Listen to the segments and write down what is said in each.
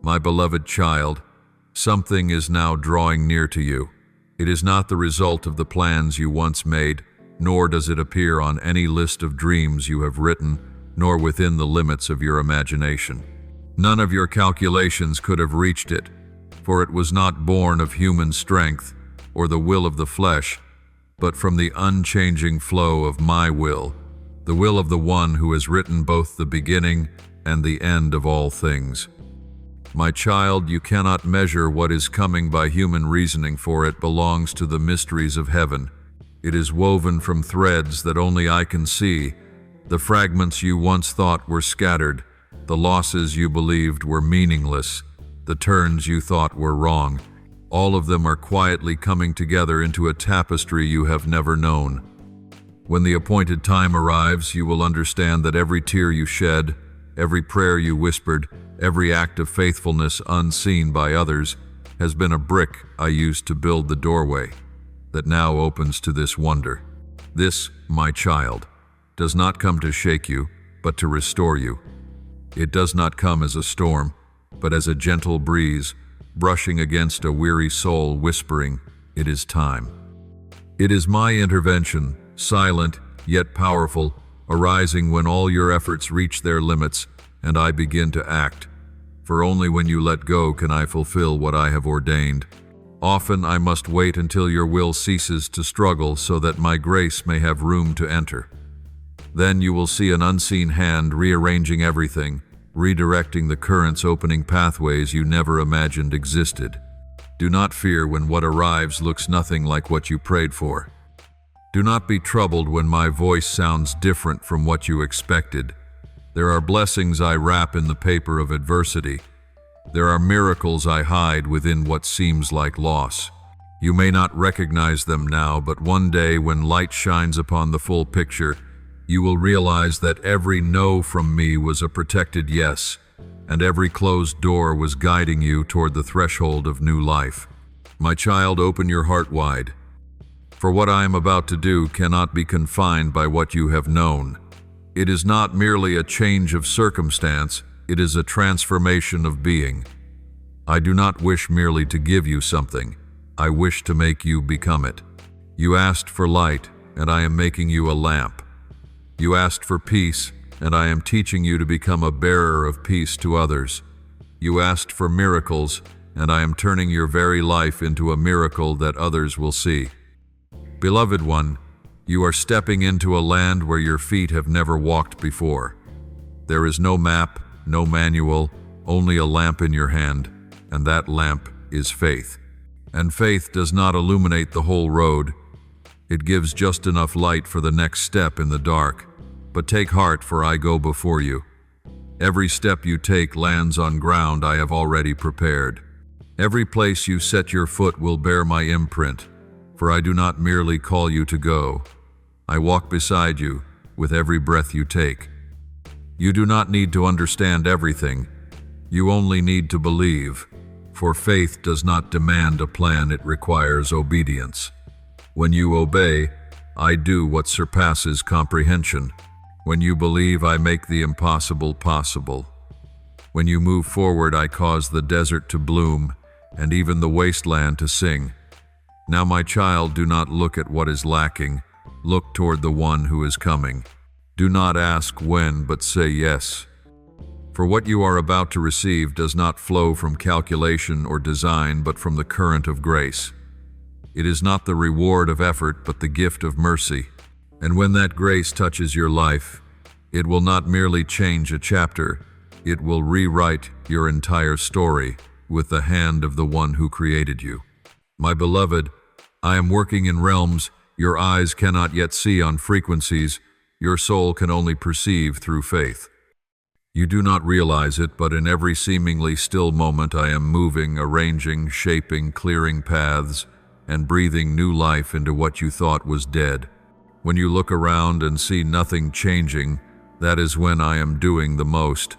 My beloved child, something is now drawing near to you. It is not the result of the plans you once made, nor does it appear on any list of dreams you have written, nor within the limits of your imagination. None of your calculations could have reached it, for it was not born of human strength or the will of the flesh, but from the unchanging flow of my will, the will of the one who has written both the beginning and the end of all things. My child, you cannot measure what is coming by human reasoning, for it belongs to the mysteries of heaven. It is woven from threads that only I can see. The fragments you once thought were scattered, the losses you believed were meaningless, the turns you thought were wrong, all of them are quietly coming together into a tapestry you have never known. When the appointed time arrives, you will understand that every tear you shed, every prayer you whispered, every act of faithfulness unseen by others has been a brick I used to build the doorway that now opens to this wonder. This, my child, does not come to shake you, but to restore you. It does not come as a storm, but as a gentle breeze, brushing against a weary soul, whispering, "It is time." It is my intervention, silent yet powerful, arising when all your efforts reach their limits and I begin to act. For only when you let go can I fulfill what I have ordained. Often I must wait until your will ceases to struggle so that my grace may have room to enter. Then you will see an unseen hand rearranging everything, redirecting the currents, opening pathways you never imagined existed. Do not fear when what arrives looks nothing like what you prayed for. Do not be troubled when my voice sounds different from what you expected. There are blessings I wrap in the paper of adversity. There are miracles I hide within what seems like loss. You may not recognize them now, but one day when light shines upon the full picture, you will realize that every no from me was a protected yes, and every closed door was guiding you toward the threshold of new life. My child, open your heart wide, for what I am about to do cannot be confined by what you have known. It is not merely a change of circumstance, it is a transformation of being. I do not wish merely to give you something, I wish to make you become it. You asked for light, and I am making you a lamp. You asked for peace, and I am teaching you to become a bearer of peace to others. You asked for miracles, and I am turning your very life into a miracle that others will see. Beloved one, you are stepping into a land where your feet have never walked before. There is no map, no manual, only a lamp in your hand, and that lamp is faith. And faith does not illuminate the whole road. It gives just enough light for the next step in the dark. But take heart, for I go before you. Every step you take lands on ground I have already prepared. Every place you set your foot will bear my imprint, for I do not merely call you to go. I walk beside you with every breath you take. You do not need to understand everything. You only need to believe, for faith does not demand a plan, it requires obedience. When you obey, I do what surpasses comprehension. When you believe, I make the impossible possible. When you move forward, I cause the desert to bloom and even the wasteland to sing. Now, my child, do not look at what is lacking. Look toward the one who is coming. Do not ask when, but say yes. For what you are about to receive does not flow from calculation or design, but from the current of grace. It is not the reward of effort, but the gift of mercy. And when that grace touches your life, it will not merely change a chapter, it will rewrite your entire story with the hand of the one who created you. My beloved, I am working in realms your eyes cannot yet see, on frequencies your soul can only perceive through faith. You do not realize it, but in every seemingly still moment I am moving, arranging, shaping, clearing paths, and breathing new life into what you thought was dead. When you look around and see nothing changing, that is when I am doing the most,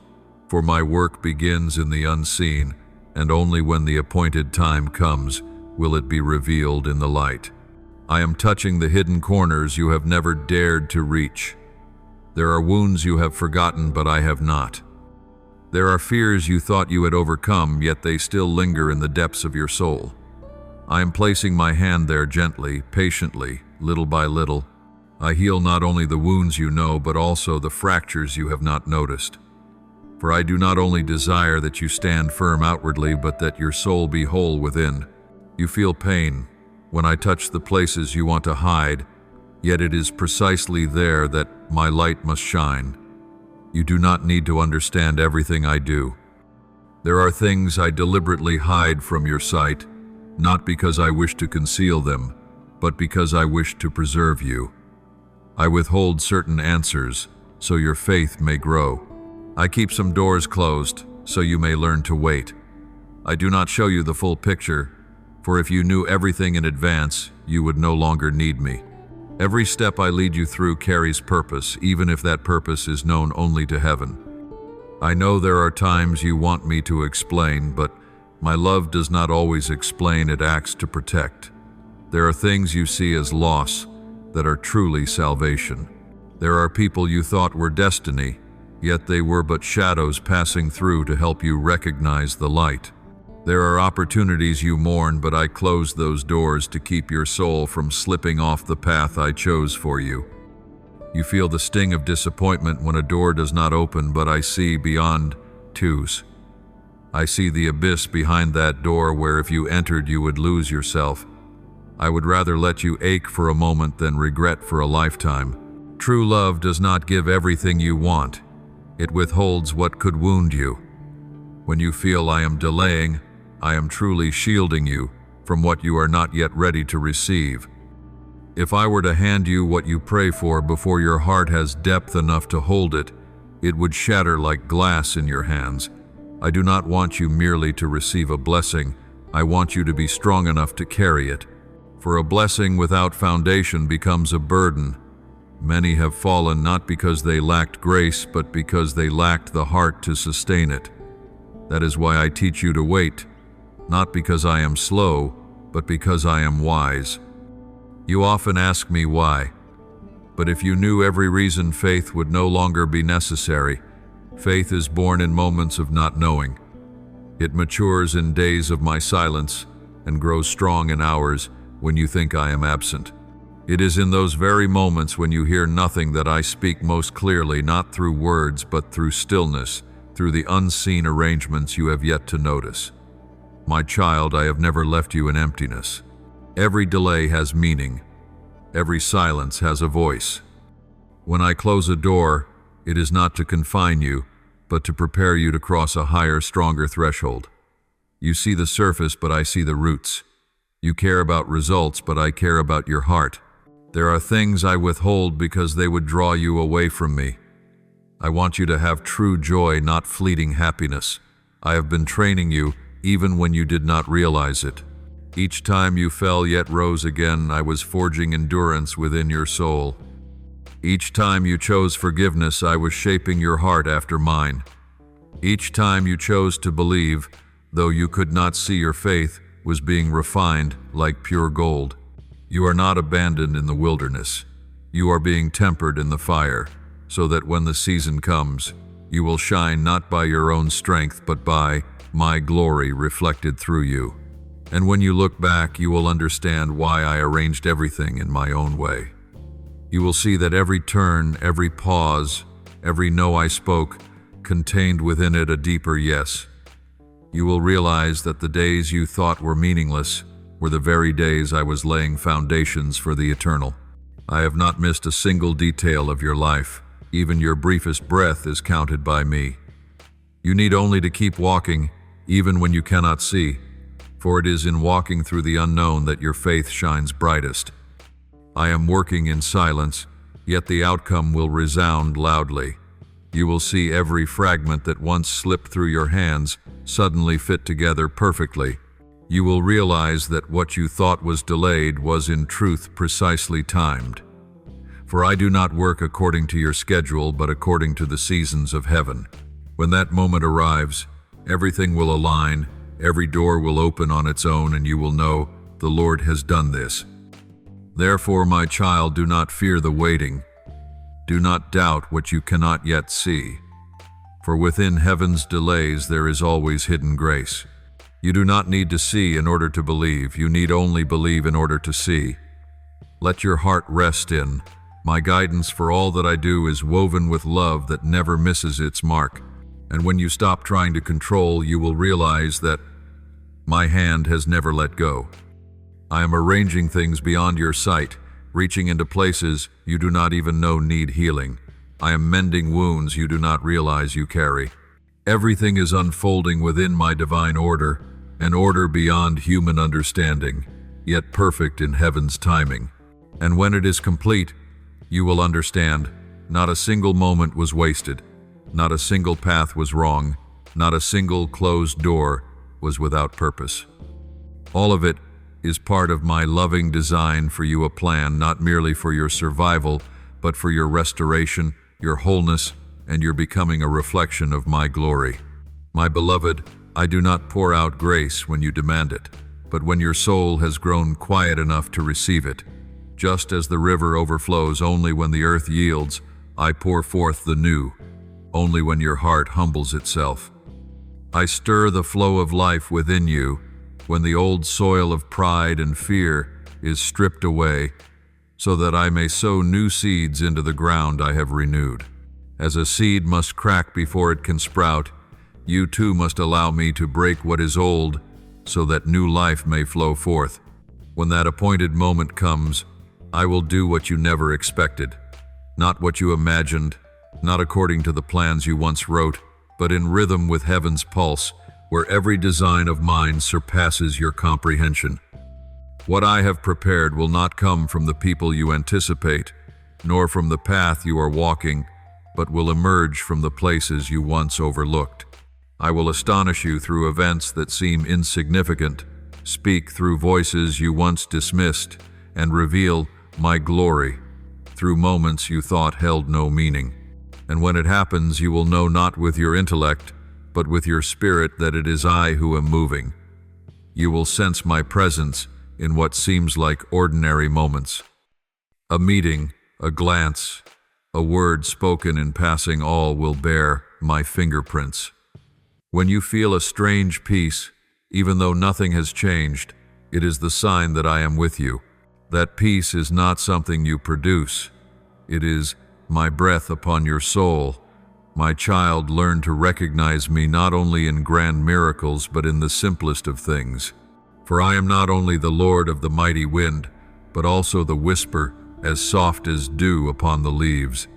for my work begins in the unseen, and only when the appointed time comes will it be revealed in the light. I am touching the hidden corners you have never dared to reach. There are wounds you have forgotten, but I have not. There are fears you thought you had overcome, yet they still linger in the depths of your soul. I am placing my hand there gently, patiently, little by little. I heal not only the wounds you know, but also the fractures you have not noticed. For I do not only desire that you stand firm outwardly, but that your soul be whole within. You feel pain when I touch the places you want to hide, yet it is precisely there that my light must shine. You do not need to understand everything I do. There are things I deliberately hide from your sight, not because I wish to conceal them, but because I wish to preserve you. I withhold certain answers, so your faith may grow. I keep some doors closed, so you may learn to wait. I do not show you the full picture, for if you knew everything in advance, you would no longer need me. Every step I lead you through carries purpose, even if that purpose is known only to heaven. I know there are times you want me to explain, but my love does not always explain, it acts to protect. There are things you see as loss that are truly salvation. There are people you thought were destiny, yet they were but shadows passing through to help you recognize the light. There are opportunities you mourn, but I close those doors to keep your soul from slipping off the path I chose for you. You feel the sting of disappointment when a door does not open, but I see beyond twos. I see the abyss behind that door where if you entered you would lose yourself. I would rather let you ache for a moment than regret for a lifetime. True love does not give everything you want. It withholds what could wound you. When you feel I am delaying, I am truly shielding you from what you are not yet ready to receive. If I were to hand you what you pray for before your heart has depth enough to hold it, it would shatter like glass in your hands. I do not want you merely to receive a blessing. I want you to be strong enough to carry it. For a blessing without foundation becomes a burden. Many have fallen not because they lacked grace, but because they lacked the heart to sustain it. That is why I teach you to wait, not because I am slow, but because I am wise. You often ask me why, but if you knew every reason, faith would no longer be necessary. Faith is born in moments of not knowing. It matures in days of my silence and grows strong in hours when you think I am absent. It is in those very moments when you hear nothing that I speak most clearly, not through words, but through stillness, through the unseen arrangements you have yet to notice. My child, I have never left you in emptiness. Every delay has meaning. Every silence has a voice. When I close a door, it is not to confine you, but to prepare you to cross a higher, stronger threshold. You see the surface, but I see the roots. You care about results, but I care about your heart. There are things I withhold because they would draw you away from me. I want you to have true joy, not fleeting happiness. I have been training you even when you did not realize it. Each time you fell yet rose again, I was forging endurance within your soul. Each time you chose forgiveness, I was shaping your heart after mine. Each time you chose to believe, though you could not see, your faith was being refined like pure gold. You are not abandoned in the wilderness. You are being tempered in the fire, so that when the season comes, you will shine not by your own strength, but by my glory reflected through you. And when you look back, you will understand why I arranged everything in my own way. You will see that every turn, every pause, every no I spoke contained within it a deeper yes. You will realize that the days you thought were meaningless were the very days I was laying foundations for the eternal. I have not missed a single detail of your life. Even your briefest breath is counted by me. You need only to keep walking, even when you cannot see, for it is in walking through the unknown that your faith shines brightest. I am working in silence, yet the outcome will resound loudly. You will see every fragment that once slipped through your hands suddenly fit together perfectly. You will realize that what you thought was delayed was in truth precisely timed. For I do not work according to your schedule, but according to the seasons of heaven. When that moment arrives, everything will align, every door will open on its own, and you will know the Lord has done this. Therefore, my child, do not fear the waiting. Do not doubt what you cannot yet see. For within heaven's delays there is always hidden grace. You do not need to see in order to believe, you need only believe in order to see. Let your heart rest in, my guidance for all that I do is woven with love that never misses its mark. And when you stop trying to control, you will realize that my hand has never let go. I am arranging things beyond your sight, reaching into places you do not even know need healing. I am mending wounds you do not realize you carry. Everything is unfolding within my divine order, an order beyond human understanding, yet perfect in heaven's timing. And when it is complete, you will understand, not a single moment was wasted, not a single path was wrong, not a single closed door was without purpose. All of it is part of my loving design for you, a plan not merely for your survival, but for your restoration, your wholeness, and your becoming a reflection of my glory. My beloved, I do not pour out grace when you demand it, but when your soul has grown quiet enough to receive it. Just as the river overflows only when the earth yields, I pour forth the new, only when your heart humbles itself. I stir the flow of life within you when the old soil of pride and fear is stripped away, so that I may sow new seeds into the ground I have renewed. As a seed must crack before it can sprout, you too must allow me to break what is old, so that new life may flow forth. When that appointed moment comes, I will do what you never expected, not what you imagined, not according to the plans you once wrote, but in rhythm with heaven's pulse, where every design of mine surpasses your comprehension. What I have prepared will not come from the people you anticipate, nor from the path you are walking, but will emerge from the places you once overlooked. I will astonish you through events that seem insignificant, speak through voices you once dismissed, and reveal my glory through moments you thought held no meaning. And when it happens, you will know not with your intellect, but with your spirit that it is I who am moving. You will sense my presence in what seems like ordinary moments. A meeting, a glance, a word spoken in passing, all will bear my fingerprints. When you feel a strange peace, even though nothing has changed, it is the sign that I am with you. That peace is not something you produce. It is my breath upon your soul. My child, learn to recognize me not only in grand miracles, but in the simplest of things. For I am not only the Lord of the mighty wind, but also the whisper as soft as dew upon the leaves.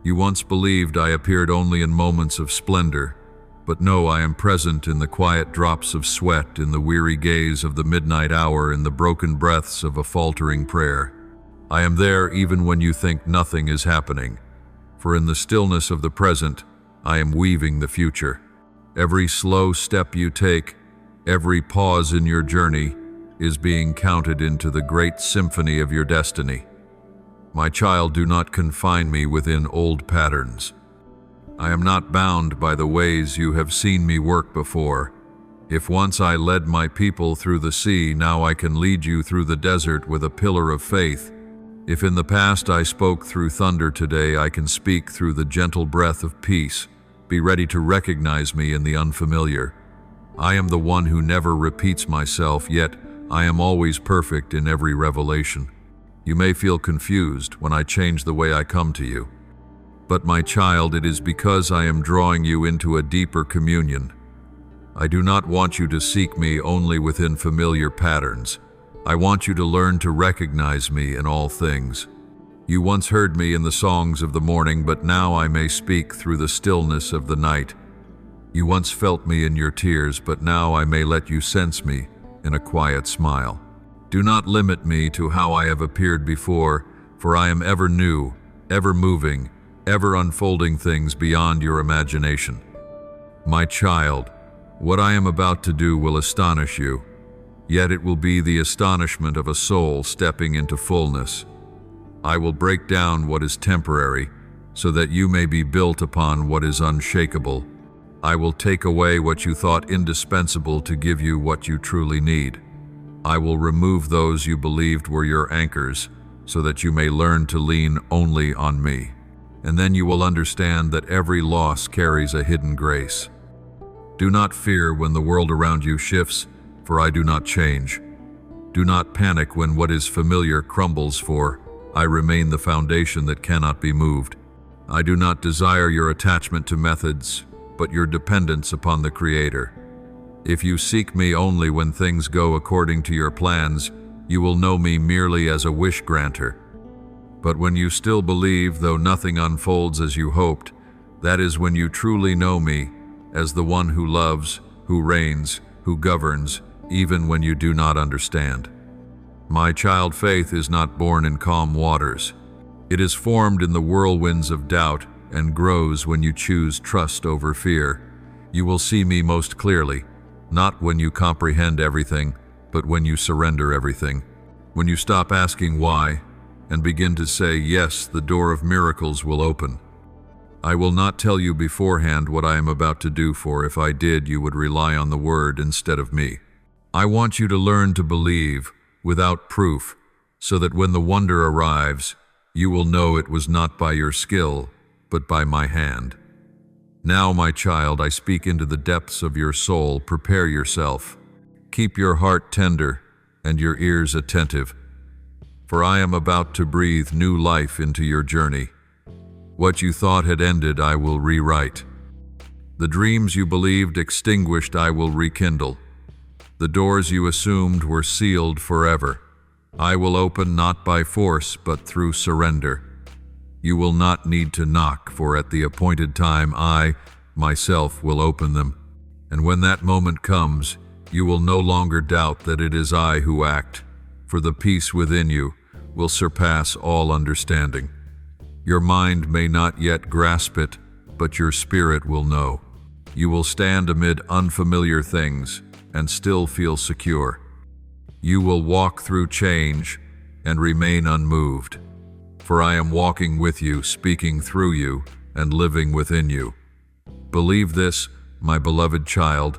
You once believed I appeared only in moments of splendor, but no, I am present in the quiet drops of sweat, in the weary gaze of the midnight hour, in the broken breaths of a faltering prayer. I am there even when you think nothing is happening, for in the stillness of the present, I am weaving the future. Every slow step you take, every pause in your journey, is being counted into the great symphony of your destiny. My child, do not confine me within old patterns. I am not bound by the ways you have seen me work before. If once I led my people through the sea, now I can lead you through the desert with a pillar of faith. If in the past I spoke through thunder, today I can speak through the gentle breath of peace. Be ready to recognize me in the unfamiliar. I am the one who never repeats myself, yet I am always perfect in every revelation. You may feel confused when I change the way I come to you. But my child, it is because I am drawing you into a deeper communion. I do not want you to seek me only within familiar patterns. I want you to learn to recognize me in all things. You once heard me in the songs of the morning, but now I may speak through the stillness of the night. You once felt me in your tears, but now I may let you sense me in a quiet smile. Do not limit me to how I have appeared before, for I am ever new, ever moving, ever unfolding things beyond your imagination. My child, what I am about to do will astonish you, yet it will be the astonishment of a soul stepping into fullness. I will break down what is temporary, so that you may be built upon what is unshakable. I will take away what you thought indispensable to give you what you truly need. I will remove those you believed were your anchors, so that you may learn to lean only on me. and then you will understand that every loss carries a hidden grace. Do not fear when the world around you shifts, for I do not change. Do not panic when what is familiar crumbles, for I remain the foundation that cannot be moved. I do not desire your attachment to methods, but your dependence upon the Creator. If you seek me only when things go according to your plans, you will know me merely as a wish granter. But when you still believe, though nothing unfolds as you hoped, that is when you truly know me as the one who loves, who reigns, who governs, even when you do not understand. My child, faith is not born in calm waters. It is formed in the whirlwinds of doubt and grows when you choose trust over fear. You will see me most clearly, not when you comprehend everything, but when you surrender everything. When you stop asking why and begin to say, yes, the door of miracles will open. I will not tell you beforehand what I am about to do, for if I did, you would rely on the word instead of me. I want you to learn to believe without proof, so that when the wonder arrives, you will know it was not by your skill, but by my hand. Now, my child, I speak into the depths of your soul. Prepare yourself. Keep your heart tender and your ears attentive, for I am about to breathe new life into your journey. What you thought had ended, I will rewrite. The dreams you believed extinguished, I will rekindle. The doors you assumed were sealed forever, I will open not by force, but through surrender. You will not need to knock, for at the appointed time I, myself, will open them. And when that moment comes, you will no longer doubt that it is I who act, for the peace within you will surpass all understanding. Your mind may not yet grasp it, but your spirit will know. You will stand amid unfamiliar things and still feel secure. You will walk through change and remain unmoved, for I am walking with you, speaking through you, and living within you. Believe this, my beloved child,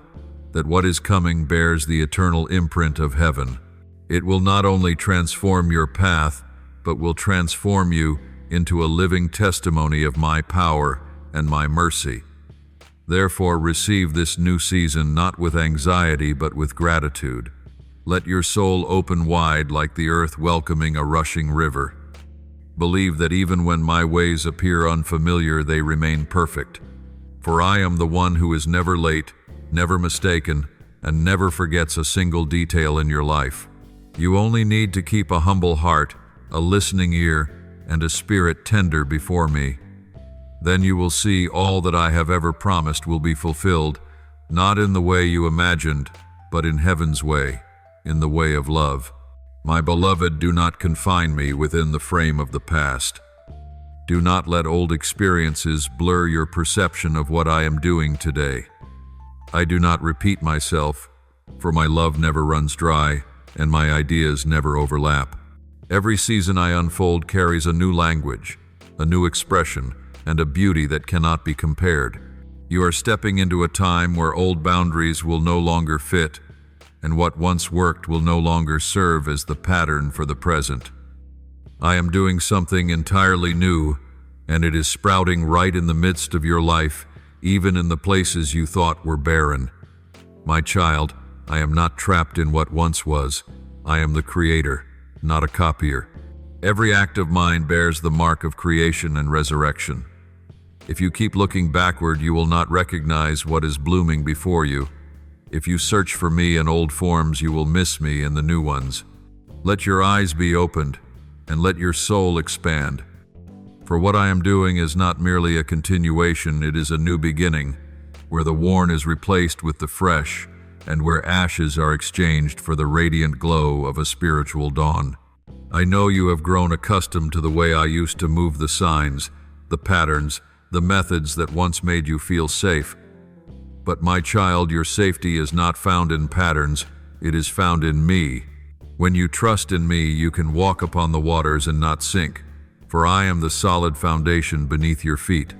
that what is coming bears the eternal imprint of heaven. It will not only transform your path, but will transform you into a living testimony of my power and my mercy. Therefore, receive this new season not with anxiety, but with gratitude. Let your soul open wide like the earth welcoming a rushing river. Believe that even when my ways appear unfamiliar, they remain perfect. For I am the one who is never late, never mistaken, and never forgets a single detail in your life. You only need to keep a humble heart, a listening ear, and a spirit tender before me. Then you will see all that I have ever promised will be fulfilled, not in the way you imagined, but in heaven's way, in the way of love. My beloved, do not confine me within the frame of the past. Do not let old experiences blur your perception of what I am doing today. I do not repeat myself, for my love never runs dry, and my ideas never overlap. Every season I unfold carries a new language, a new expression, and a beauty that cannot be compared. You are stepping into a time where old boundaries will no longer fit, and what once worked will no longer serve as the pattern for the present. I am doing something entirely new, and it is sprouting right in the midst of your life, even in the places you thought were barren. My child, I am not trapped in what once was. I am the creator, not a copier. Every act of mine bears the mark of creation and resurrection. If you keep looking backward, you will not recognize what is blooming before you. If you search for me in old forms, you will miss me in the new ones. Let your eyes be opened, and let your soul expand. For what I am doing is not merely a continuation, it is a new beginning, where the worn is replaced with the fresh, and where ashes are exchanged for the radiant glow of a spiritual dawn. I know you have grown accustomed to the way I used to move, the signs, the patterns, the methods that once made you feel safe. But my child, your safety is not found in patterns, it is found in me. When you trust in me, you can walk upon the waters and not sink, for I am the solid foundation beneath your feet.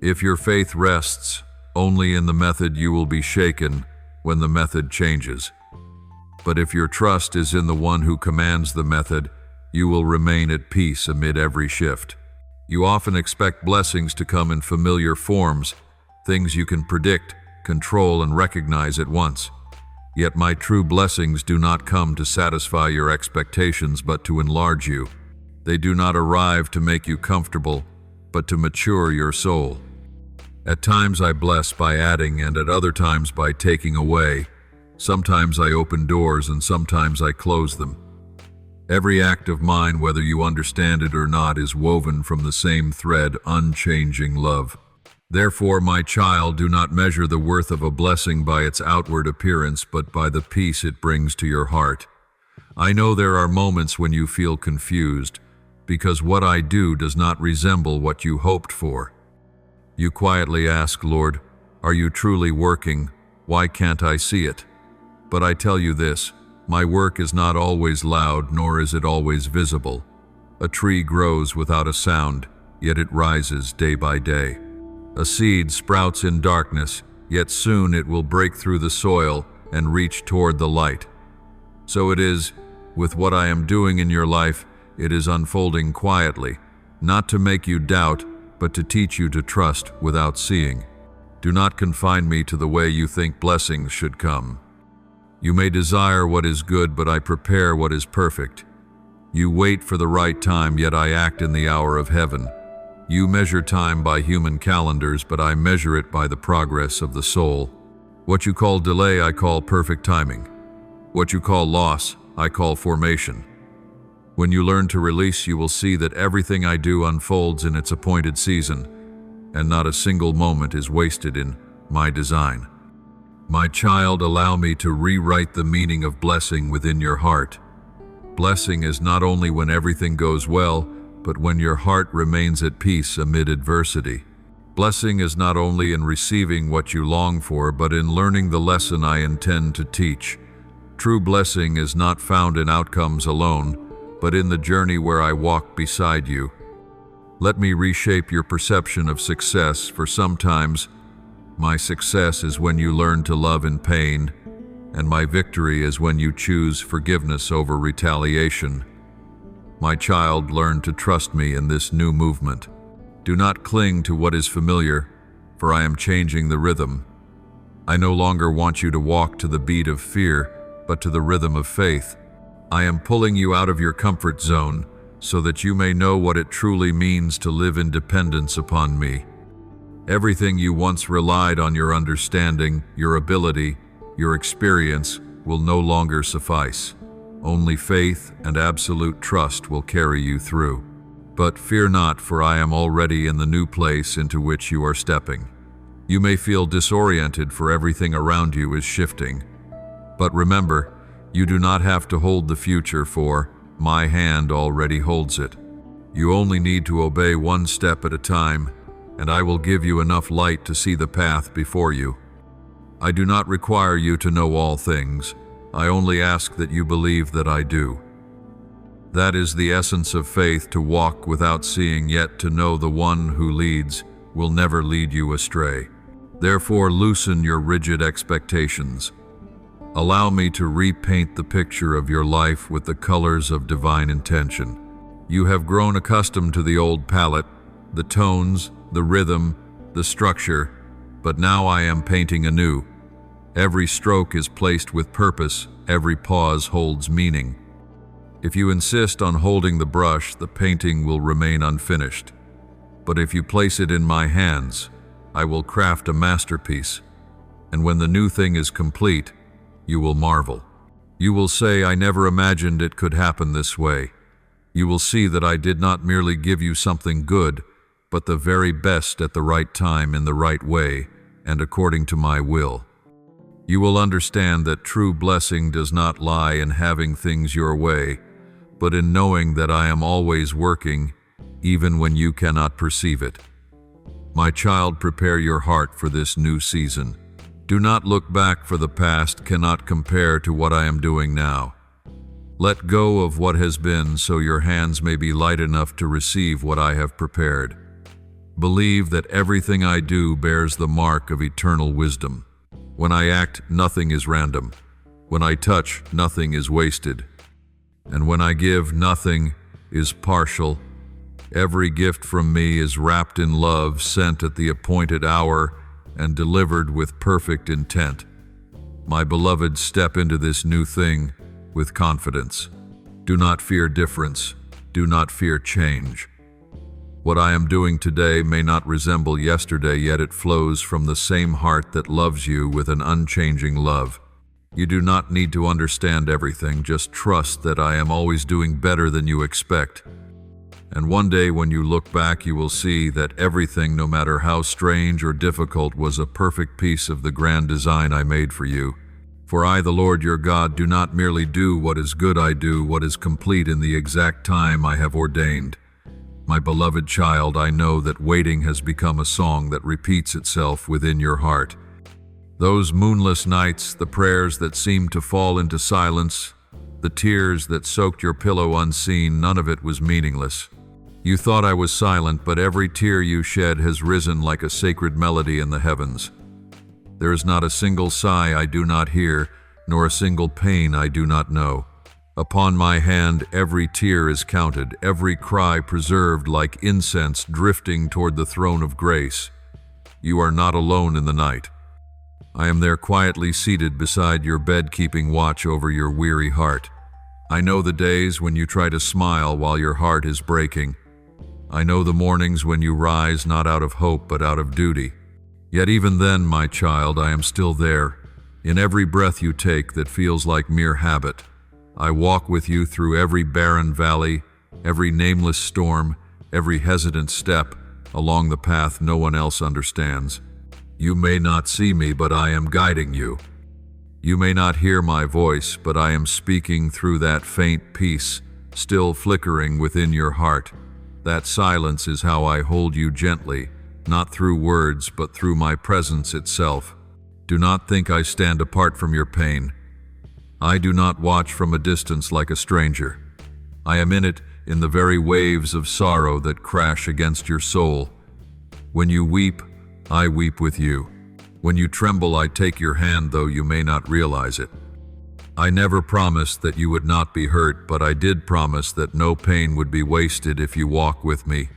If your faith rests only in the method, you will be shaken when the method changes. But if your trust is in the one who commands the method, you will remain at peace amid every shift. You often expect blessings to come in familiar forms, things you can predict, control, and recognize at once. Yet my true blessings do not come to satisfy your expectations, but to enlarge you. They do not arrive to make you comfortable, but to mature your soul. At times I bless by adding, and at other times by taking away. Sometimes I open doors, and sometimes I close them. Every act of mine, whether you understand it or not, is woven from the same thread, unchanging love. Therefore, my child, do not measure the worth of a blessing by its outward appearance, but by the peace it brings to your heart. I know there are moments when you feel confused, because what I do does not resemble what you hoped for. You quietly ask, Lord, are you truly working? Why can't I see it? But I tell you this, my work is not always loud, nor is it always visible. A tree grows without a sound, yet it rises day by day. A seed sprouts in darkness, yet soon it will break through the soil and reach toward the light. So it is with what I am doing in your life. It is unfolding quietly, not to make you doubt, but to teach you to trust without seeing. Do not confine me to the way you think blessings should come. You may desire what is good, but I prepare what is perfect. You wait for the right time, yet I act in the hour of heaven. You measure time by human calendars, but I measure it by the progress of the soul. What you call delay, I call perfect timing. What you call loss, I call formation. When you learn to release, you will see that everything I do unfolds in its appointed season, and not a single moment is wasted in my design. My child, allow me to rewrite the meaning of blessing within your heart. Blessing is not only when everything goes well, but when your heart remains at peace amid adversity. Blessing is not only in receiving what you long for, but in learning the lesson I intend to teach. True blessing is not found in outcomes alone, but in the journey where I walk beside you. Let me reshape your perception of success, for sometimes my success is when you learn to love in pain, and my victory is when you choose forgiveness over retaliation. My child, learn to trust me in this new movement. Do not cling to what is familiar, for I am changing the rhythm. I no longer want you to walk to the beat of fear, but to the rhythm of faith. I am pulling you out of your comfort zone so that you may know what it truly means to live in dependence upon me. Everything you once relied on, your understanding, your ability, your experience, will no longer suffice. Only faith and absolute trust will carry you through. But fear not, for I am already in the new place into which you are stepping. You may feel disoriented, for everything around you is shifting. But remember, you do not have to hold the future, for my hand already holds it. You only need to obey one step at a time, and I will give you enough light to see the path before you. I do not require you to know all things. I only ask that you believe that I do. That is the essence of faith, to walk without seeing, yet to know the one who leads will never lead you astray. Therefore, loosen your rigid expectations. Allow me to repaint the picture of your life with the colors of divine intention. You have grown accustomed to the old palette, the tones, the rhythm, the structure, but now I am painting anew. Every stroke is placed with purpose, every pause holds meaning. If you insist on holding the brush, the painting will remain unfinished. But if you place it in my hands, I will craft a masterpiece. And when the new thing is complete, you will marvel. You will say, I never imagined it could happen this way. You will see that I did not merely give you something good, but the very best at the right time, in the right way, and according to my will. You will understand that true blessing does not lie in having things your way, but in knowing that I am always working, even when you cannot perceive it. My child, prepare your heart for this new season. Do not look back, for the past cannot compare to what I am doing now. Let go of what has been, so your hands may be light enough to receive what I have prepared. Believe that everything I do bears the mark of eternal wisdom. When I act, nothing is random. When I touch, nothing is wasted. And when I give, nothing is partial. Every gift from me is wrapped in love, sent at the appointed hour, and delivered with perfect intent. My beloved, step into this new thing with confidence. Do not fear difference. Do not fear change. What I am doing today may not resemble yesterday, yet it flows from the same heart that loves you with an unchanging love. You do not need to understand everything, just trust that I am always doing better than you expect. And one day when you look back, you will see that everything, no matter how strange or difficult, was a perfect piece of the grand design I made for you. For I, the Lord your God, do not merely do what is good, I do what is complete in the exact time I have ordained. My beloved child, I know that waiting has become a song that repeats itself within your heart. Those moonless nights, the prayers that seemed to fall into silence, the tears that soaked your pillow unseen, none of it was meaningless. You thought I was silent, but every tear you shed has risen like a sacred melody in the heavens. There is not a single sigh I do not hear, nor a single pain I do not know. Upon my hand every tear is counted, every cry preserved like incense drifting toward the throne of grace. You are not alone in the night. I am there quietly seated beside your bed, keeping watch over your weary heart. I know the days when you try to smile while your heart is breaking. I know the mornings when you rise not out of hope but out of duty. Yet even then, my child, I am still there. In every breath you take that feels like mere habit, I walk with you through every barren valley, every nameless storm, every hesitant step along the path no one else understands. You may not see me, but I am guiding you. You may not hear my voice, but I am speaking through that faint peace, still flickering within your heart. That silence is how I hold you gently, not through words, but through my presence itself. Do not think I stand apart from your pain. I do not watch from a distance like a stranger. I am in it, in the very waves of sorrow that crash against your soul. When you weep, I weep with you. When you tremble, I take your hand, though you may not realize it. I never promised that you would not be hurt, but I did promise that no pain would be wasted if you walk with me.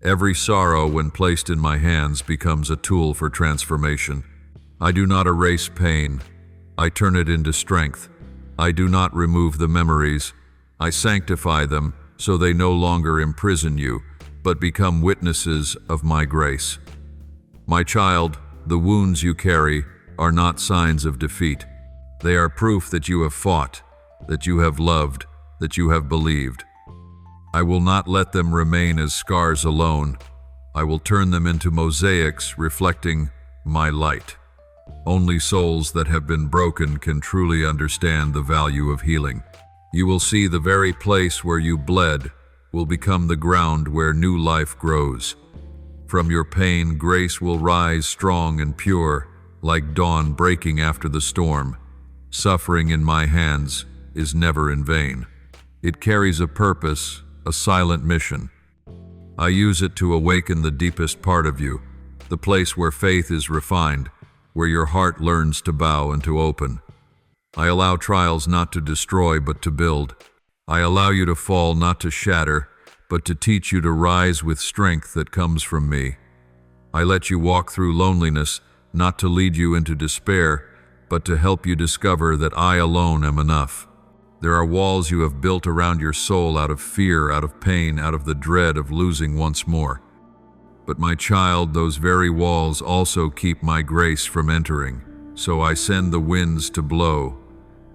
Every sorrow, when placed in my hands, becomes a tool for transformation. I do not erase pain. I turn it into strength. I do not remove the memories. I sanctify them so they no longer imprison you, but become witnesses of my grace. My child, the wounds you carry are not signs of defeat. They are proof that you have fought, that you have loved, that you have believed. I will not let them remain as scars alone. I will turn them into mosaics reflecting my light. Only souls that have been broken can truly understand the value of healing. You will see the very place where you bled will become the ground where new life grows. From your pain, grace will rise strong and pure, like dawn breaking after the storm. Suffering in my hands is never in vain. It carries a purpose, a silent mission. I use it to awaken the deepest part of you, the place where faith is refined, where your heart learns to bow and to open. I allow trials not to destroy, but to build. I allow you to fall not to shatter, but to teach you to rise with strength that comes from me. I let you walk through loneliness, not to lead you into despair, but to help you discover that I alone am enough. There are walls you have built around your soul out of fear, out of pain, out of the dread of losing once more. But my child, those very walls also keep my grace from entering. So I send the winds to blow.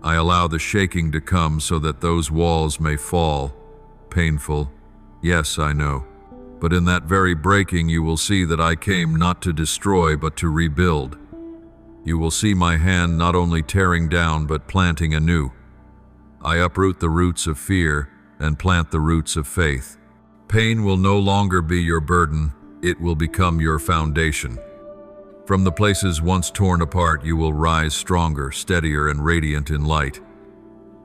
I allow the shaking to come so that those walls may fall. Painful, yes, I know. But in that very breaking you will see that I came not to destroy but to rebuild. You will see my hand not only tearing down but planting anew. I uproot the roots of fear and plant the roots of faith. Pain will no longer be your burden, it will become your foundation. From the places once torn apart, you will rise stronger, steadier, and radiant in light.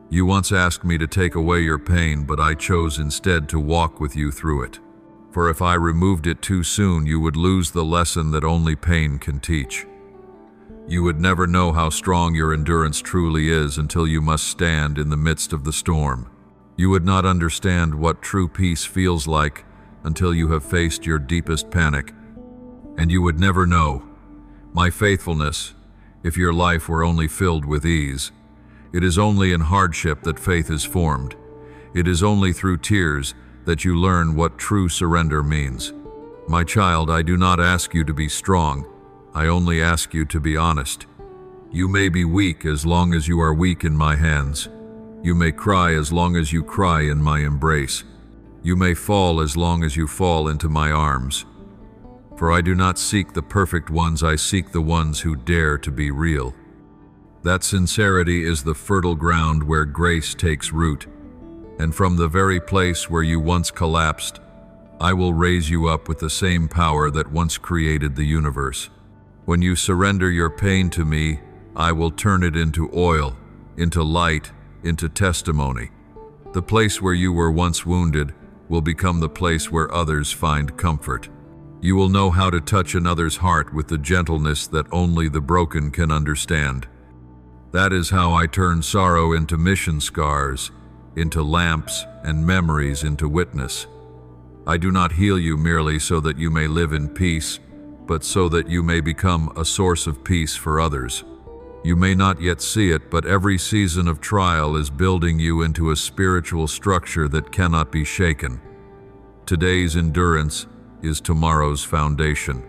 You once asked me to take away your pain, but I chose instead to walk with you through it. For if I removed it too soon, you would lose the lesson that only pain can teach. You would never know how strong your endurance truly is until you must stand in the midst of the storm. You would not understand what true peace feels like until you have faced your deepest panic. And you would never know my faithfulness if your life were only filled with ease. It is only in hardship that faith is formed. It is only through tears that you learn what true surrender means. My child, I do not ask you to be strong. I only ask you to be honest. You may be weak as long as you are weak in my hands. You may cry as long as you cry in my embrace. You may fall as long as you fall into my arms. For I do not seek the perfect ones, I seek the ones who dare to be real. That sincerity is the fertile ground where grace takes root. And from the very place where you once collapsed, I will raise you up with the same power that once created the universe. When you surrender your pain to me, I will turn it into oil, into light, into testimony. The place where you were once wounded will become the place where others find comfort. You will know how to touch another's heart with the gentleness that only the broken can understand. That is how I turn sorrow into mission scars, into lamps, and memories into witness. I do not heal you merely so that you may live in peace, but so that you may become a source of peace for others. You may not yet see it, but every season of trial is building you into a spiritual structure that cannot be shaken. Today's endurance is tomorrow's foundation.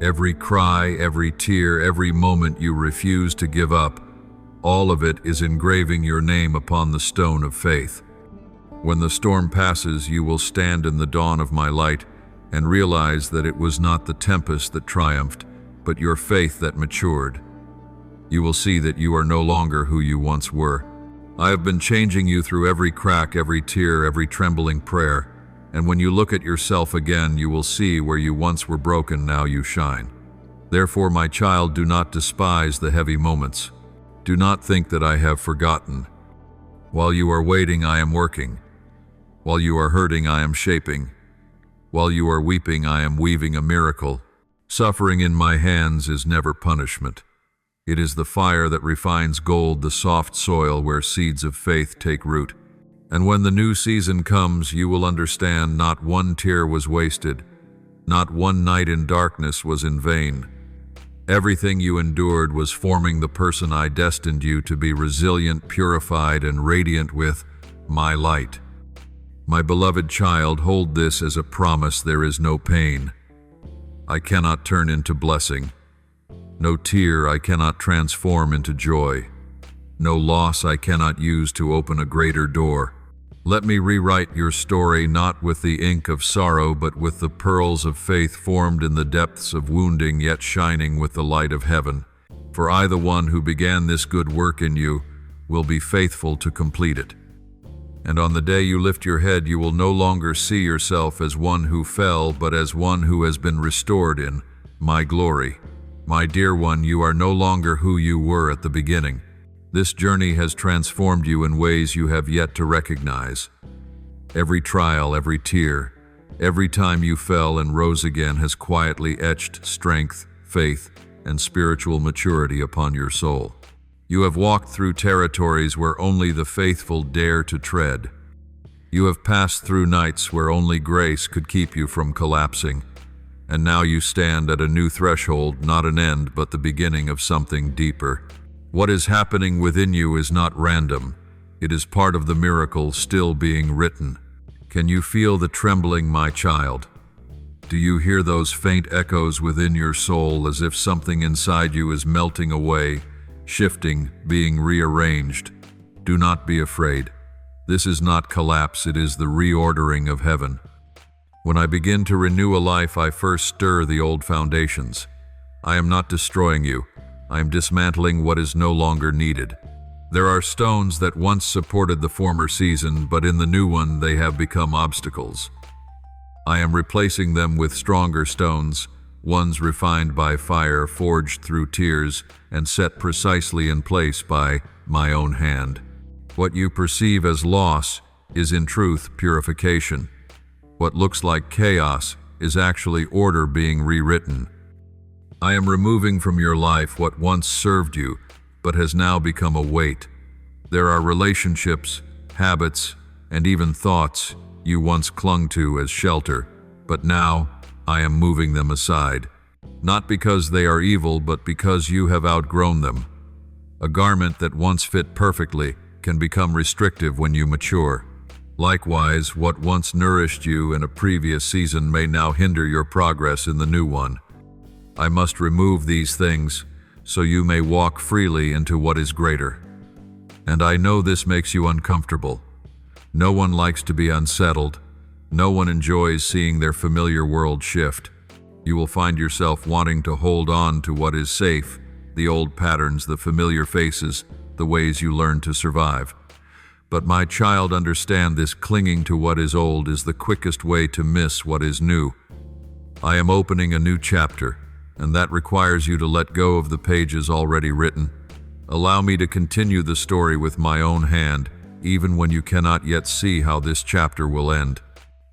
Every cry, every tear, every moment you refuse to give up, all of it is engraving your name upon the stone of faith. When the storm passes, you will stand in the dawn of my light and realize that it was not the tempest that triumphed, but your faith that matured. You will see that you are no longer who you once were. I have been changing you through every crack, every tear, every trembling prayer, and when you look at yourself again, you will see where you once were broken, now you shine. Therefore, my child, do not despise the heavy moments. Do not think that I have forgotten. While you are waiting, I am working. While you are hurting, I am shaping. While you are weeping, I am weaving a miracle. Suffering in my hands is never punishment. It is the fire that refines gold, the soft soil where seeds of faith take root. And when the new season comes, you will understand not one tear was wasted, not one night in darkness was in vain. Everything you endured was forming the person I destined you to be, resilient, purified, and radiant with my light. My beloved child, hold this as a promise: there is no pain I cannot turn into blessing, no tear I cannot transform into joy, no loss I cannot use to open a greater door. Let me rewrite your story, not with the ink of sorrow, but with the pearls of faith formed in the depths of wounding, yet shining with the light of heaven. For I, the one who began this good work in you, will be faithful to complete it. And on the day you lift your head, you will no longer see yourself as one who fell, but as one who has been restored in my glory. My dear one, you are no longer who you were at the beginning. This journey has transformed you in ways you have yet to recognize. Every trial, every tear, every time you fell and rose again has quietly etched strength, faith, and spiritual maturity upon your soul. You have walked through territories where only the faithful dare to tread. You have passed through nights where only grace could keep you from collapsing. And now you stand at a new threshold, not an end, but the beginning of something deeper. What is happening within you is not random. It is part of the miracle still being written. Can you feel the trembling, my child? Do you hear those faint echoes within your soul, as if something inside you is melting away, shifting, being rearranged? Do not be afraid. This is not collapse, it is the reordering of heaven. When I begin to renew a life, I first stir the old foundations. I am not destroying you. I am dismantling what is no longer needed. There are stones that once supported the former season, but in the new one they have become obstacles. I am replacing them with stronger stones, ones refined by fire, forged through tears, and set precisely in place by my own hand. What you perceive as loss is in truth purification. What looks like chaos is actually order being rewritten. I am removing from your life what once served you, but has now become a weight. There are relationships, habits, and even thoughts you once clung to as shelter, But now I am moving them aside, not because they are evil, but because you have outgrown them. A garment that once fit perfectly can become restrictive when you mature. Likewise, what once nourished you in a previous season may now hinder your progress in the new one. I must remove these things so you may walk freely into what is greater. And I know this makes you uncomfortable. No one likes to be unsettled. No one enjoys seeing their familiar world shift. You will find yourself wanting to hold on to what is safe, the old patterns, the familiar faces, the ways you learned to survive. But my child, understand this clinging to what is old is the quickest way to miss what is new. I am opening a new chapter, and that requires you to let go of the pages already written. Allow me to continue the story with my own hand, even when you cannot yet see how this chapter will end.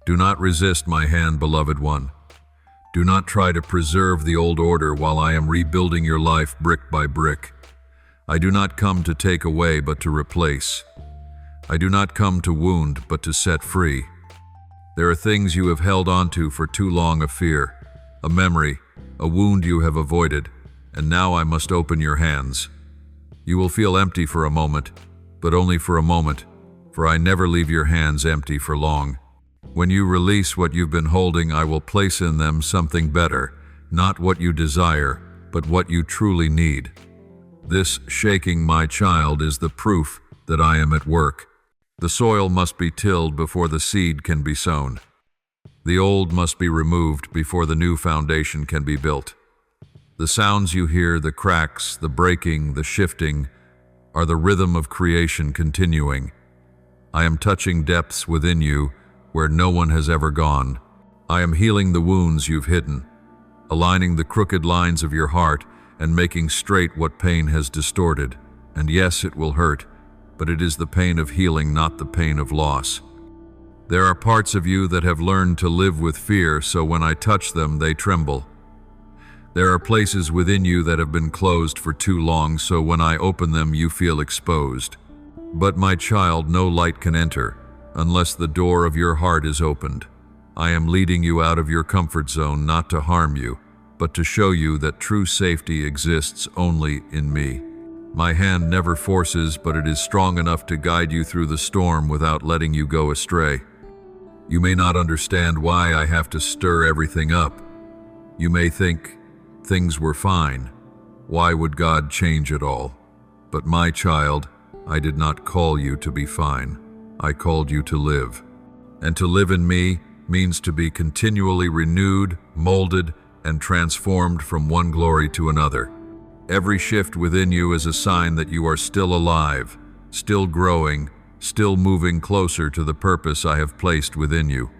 Do not resist my hand, beloved one. Do not try to preserve the old order while I am rebuilding your life brick by brick. I do not come to take away, but to replace. I do not come to wound, but to set free. There are things you have held onto for too long, a fear, a memory, a wound you have avoided, and now I must open your hands. You will feel empty for a moment, but only for a moment, for I never leave your hands empty for long. When you release what you've been holding, I will place in them something better, not what you desire, but what you truly need. This shaking, my child, is the proof that I am at work. The soil must be tilled before the seed can be sown. The old must be removed before the new foundation can be built. The sounds you hear, the cracks, the breaking, the shifting, are the rhythm of creation continuing. I am touching depths within you where no one has ever gone. I am healing the wounds you've hidden, aligning the crooked lines of your heart and making straight what pain has distorted. And yes, it will hurt, but it is the pain of healing, not the pain of loss. There are parts of you that have learned to live with fear, so when I touch them, they tremble. There are places within you that have been closed for too long, so when I open them, you feel exposed. But my child, no light can enter unless the door of your heart is opened. I am leading you out of your comfort zone, not to harm you, but to show you that true safety exists only in me. My hand never forces, but it is strong enough to guide you through the storm without letting you go astray. You may not understand why I have to stir everything up. You may think things were fine. Why would God change it all? But my child, I did not call you to be fine. I called you to live. And to live in me means to be continually renewed, molded, and transformed from one glory to another. Every shift within you is a sign that you are still alive, still growing, still moving closer to the purpose I have placed within you.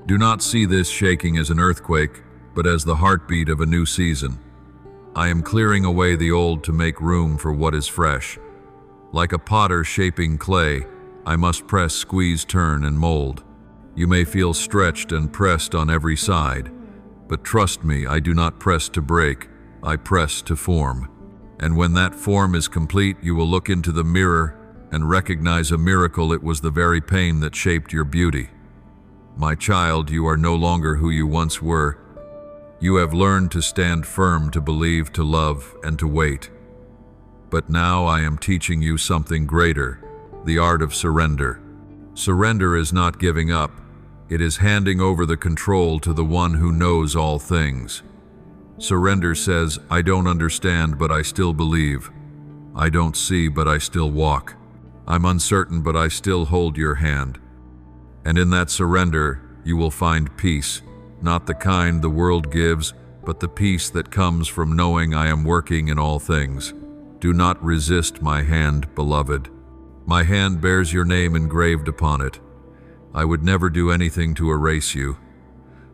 Do not see this shaking as an earthquake, but as the heartbeat of a new season. I am clearing away the old to make room for what is fresh. Like a potter shaping clay, I must press, squeeze, turn, and mold. You may feel stretched and pressed on every side, but trust me, I do not press to break, I press to form. And when that form is complete, you will look into the mirror and recognize a miracle. It was the very pain that shaped your beauty. My child, you are no longer who you once were. You have learned to stand firm, to believe, to love, and to wait. But now I am teaching you something greater, the art of surrender. Surrender is not giving up. It is handing over the control to the one who knows all things. Surrender says, I don't understand, but I still believe. I don't see, but I still walk. I'm uncertain, but I still hold your hand. And in that surrender, you will find peace, not the kind the world gives, but the peace that comes from knowing I am working in all things. Do not resist my hand, beloved. My hand bears your name engraved upon it. I would never do anything to erase you.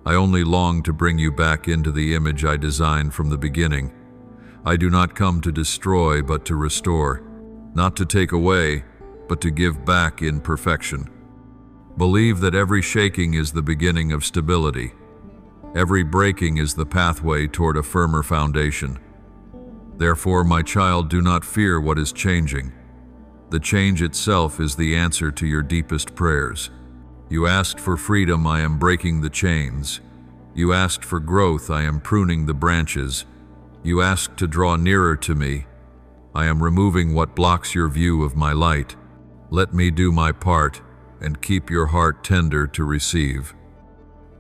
I only long to bring you back into the image I designed from the beginning. I do not come to destroy, but to restore. Not to take away, but to give back in perfection. Believe that every shaking is the beginning of stability. Every breaking is the pathway toward a firmer foundation. Therefore, my child, do not fear what is changing. The change itself is the answer to your deepest prayers. You asked for freedom, I am breaking the chains. You asked for growth, I am pruning the branches. You asked to draw nearer to me. I am removing what blocks your view of my light. Let me do my part and keep your heart tender to receive.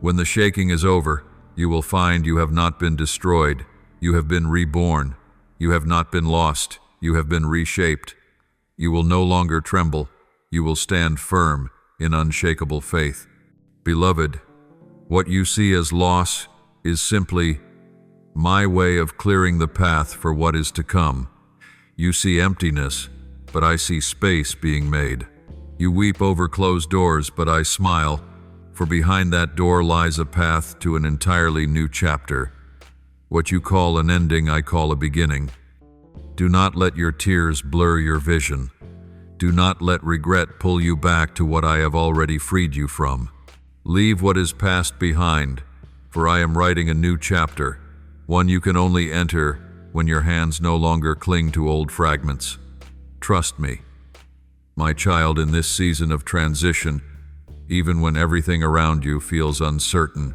When the shaking is over, you will find you have not been destroyed. You have been reborn. You have not been lost. You have been reshaped. You will no longer tremble. You will stand firm in unshakable faith. Beloved, what you see as loss is simply my way of clearing the path for what is to come. You see emptiness, but I see space being made. You weep over closed doors, but I smile, for behind that door lies a path to an entirely new chapter. What you call an ending, I call a beginning. Do not let your tears blur your vision. Do not let regret pull you back to what I have already freed you from. Leave what is past behind, for I am writing a new chapter, one you can only enter when your hands no longer cling to old fragments. Trust me, my child, in this season of transition, even when everything around you feels uncertain.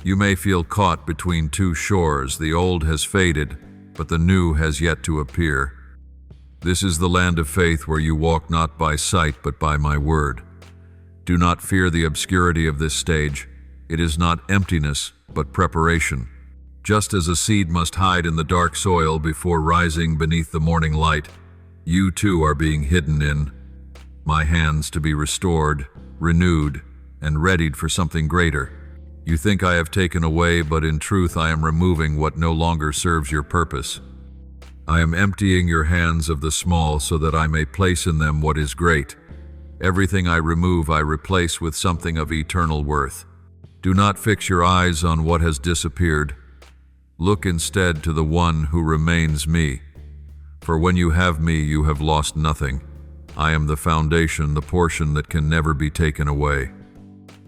You may feel caught between two shores. The old has faded, but the new has yet to appear. This is the land of faith where you walk not by sight but by my word. Do not fear the obscurity of this stage. It is not emptiness, but preparation. Just as a seed must hide in the dark soil before rising beneath the morning light, you too are being hidden in my hands to be restored, renewed, and readied for something greater. You think I have taken away, but in truth I am removing what no longer serves your purpose. I am emptying your hands of the small so that I may place in them what is great. Everything I remove I replace with something of eternal worth. Do not fix your eyes on what has disappeared. Look instead to the one who remains me. For when you have me, you have lost nothing. I am the foundation, the portion that can never be taken away.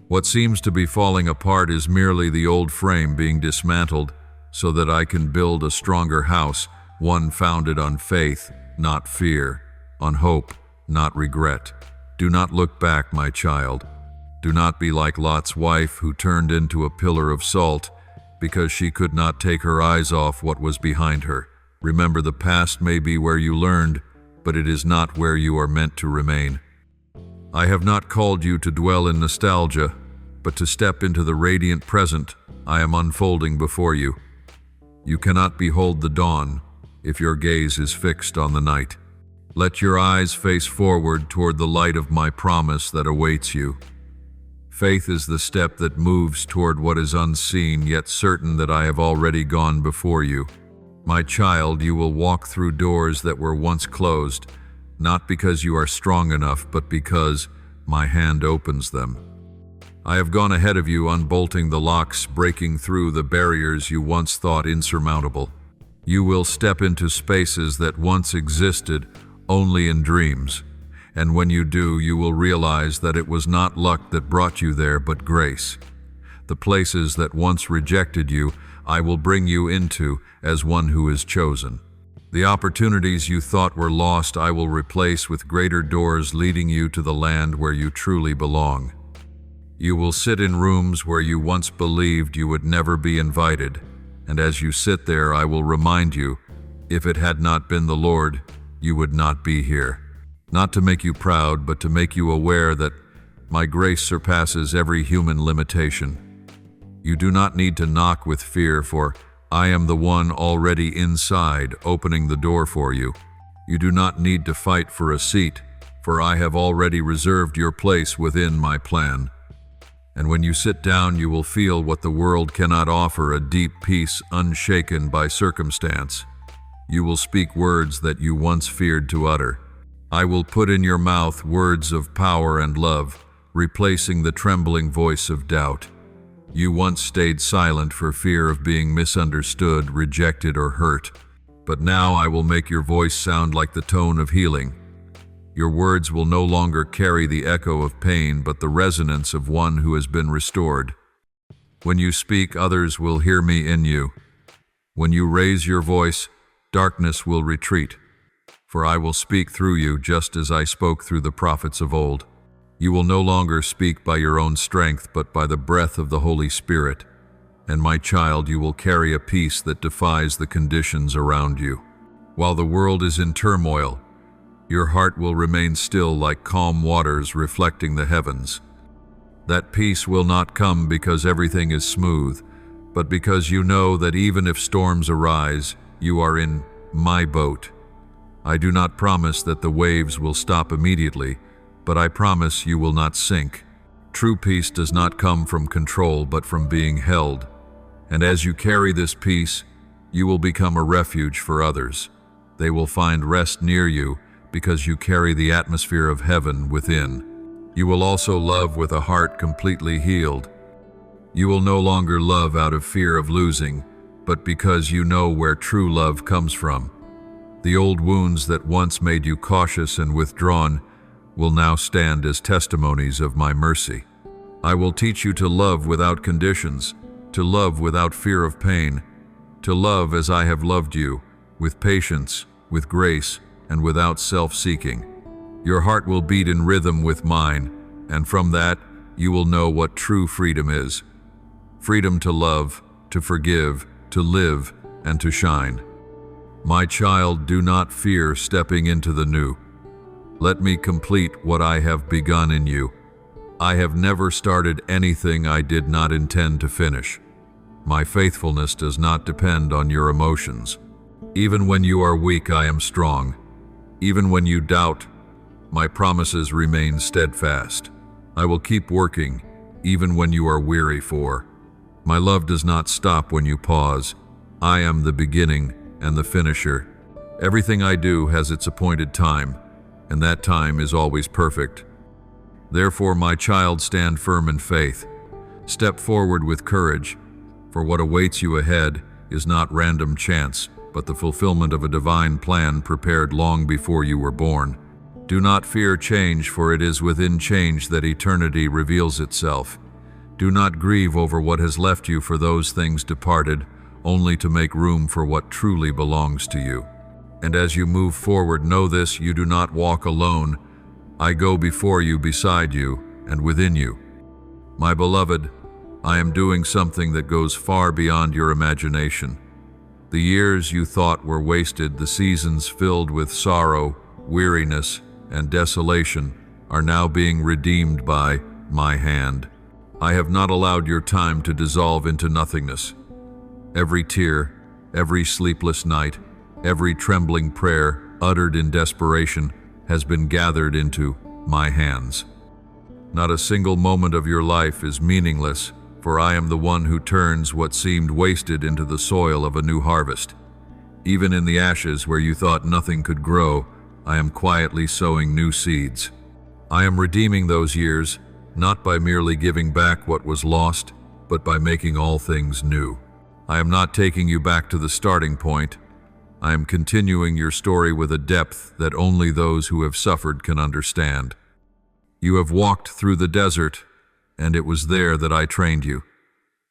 What seems to be falling apart is merely the old frame being dismantled so that I can build a stronger house, one founded on faith, not fear, on hope, not regret. Do not look back, my child. Do not be like Lot's wife, who turned into a pillar of salt because she could not take her eyes off what was behind her. Remember, the past may be where you learned, but it is not where you are meant to remain. I have not called you to dwell in nostalgia, but to step into the radiant present I am unfolding before you. You cannot behold the dawn if your gaze is fixed on the night. Let your eyes face forward toward the light of my promise that awaits you. Faith is the step that moves toward what is unseen, yet certain that I have already gone before you. My child, you will walk through doors that were once closed, not because you are strong enough, but because my hand opens them. I have gone ahead of you, unbolting the locks, breaking through the barriers you once thought insurmountable. You will step into spaces that once existed only in dreams. And when you do, you will realize that it was not luck that brought you there, but grace. The places that once rejected you, I will bring you into as one who is chosen. The opportunities you thought were lost, I will replace with greater doors leading you to the land where you truly belong. You will sit in rooms where you once believed you would never be invited, and as you sit there, I will remind you, if it had not been the Lord, you would not be here. Not to make you proud, but to make you aware that my grace surpasses every human limitation. You do not need to knock with fear, for I am the one already inside, opening the door for you. You do not need to fight for a seat, for I have already reserved your place within my plan. And when you sit down, you will feel what the world cannot offer, a deep peace unshaken by circumstance. You will speak words that you once feared to utter. I will put in your mouth words of power and love, replacing the trembling voice of doubt. You once stayed silent for fear of being misunderstood, rejected, or hurt. But now I will make your voice sound like the tone of healing. Your words will no longer carry the echo of pain, but the resonance of one who has been restored. When you speak, others will hear me in you. When you raise your voice, darkness will retreat. For I will speak through you just as I spoke through the prophets of old. You will no longer speak by your own strength, but by the breath of the Holy Spirit. And my child, you will carry a peace that defies the conditions around you. While the world is in turmoil, your heart will remain still like calm waters reflecting the heavens. That peace will not come because everything is smooth, but because you know that even if storms arise, you are in my boat. I do not promise that the waves will stop immediately, but I promise you will not sink. True peace does not come from control, but from being held. And as you carry this peace, you will become a refuge for others. They will find rest near you because you carry the atmosphere of heaven within. You will also love with a heart completely healed. You will no longer love out of fear of losing, but because you know where true love comes from. The old wounds that once made you cautious and withdrawn will now stand as testimonies of my mercy. I will teach you to love without conditions, to love without fear of pain, to love as I have loved you, with patience, with grace, and without self-seeking. Your heart will beat in rhythm with mine, and from that you will know what true freedom is. Freedom to love, to forgive, to live, and to shine. My child, do not fear stepping into the new. Let me complete what I have begun in you. I have never started anything I did not intend to finish. My faithfulness does not depend on your emotions. Even when you are weak, I am strong. Even when you doubt, my promises remain steadfast. I will keep working, even when you are weary, for my love does not stop when you pause. I am the beginning and the finisher. Everything I do has its appointed time, and that time is always perfect. Therefore, my child, stand firm in faith. Step forward with courage, for what awaits you ahead is not random chance, but the fulfillment of a divine plan prepared long before you were born. Do not fear change, for it is within change that eternity reveals itself. Do not grieve over what has left you, for those things departed, only to make room for what truly belongs to you. And as you move forward, know this: you do not walk alone. I go before you, beside you, and within you. My beloved, I am doing something that goes far beyond your imagination. The years you thought were wasted, the seasons filled with sorrow, weariness, and desolation, are now being redeemed by my hand. I have not allowed your time to dissolve into nothingness. Every tear, every sleepless night, every trembling prayer uttered in desperation has been gathered into my hands. Not a single moment of your life is meaningless, for I am the one who turns what seemed wasted into the soil of a new harvest. Even in the ashes where you thought nothing could grow, I am quietly sowing new seeds. I am redeeming those years, not by merely giving back what was lost, but by making all things new. I am not taking you back to the starting point. I am continuing your story with a depth that only those who have suffered can understand. You have walked through the desert, and it was there that I trained you.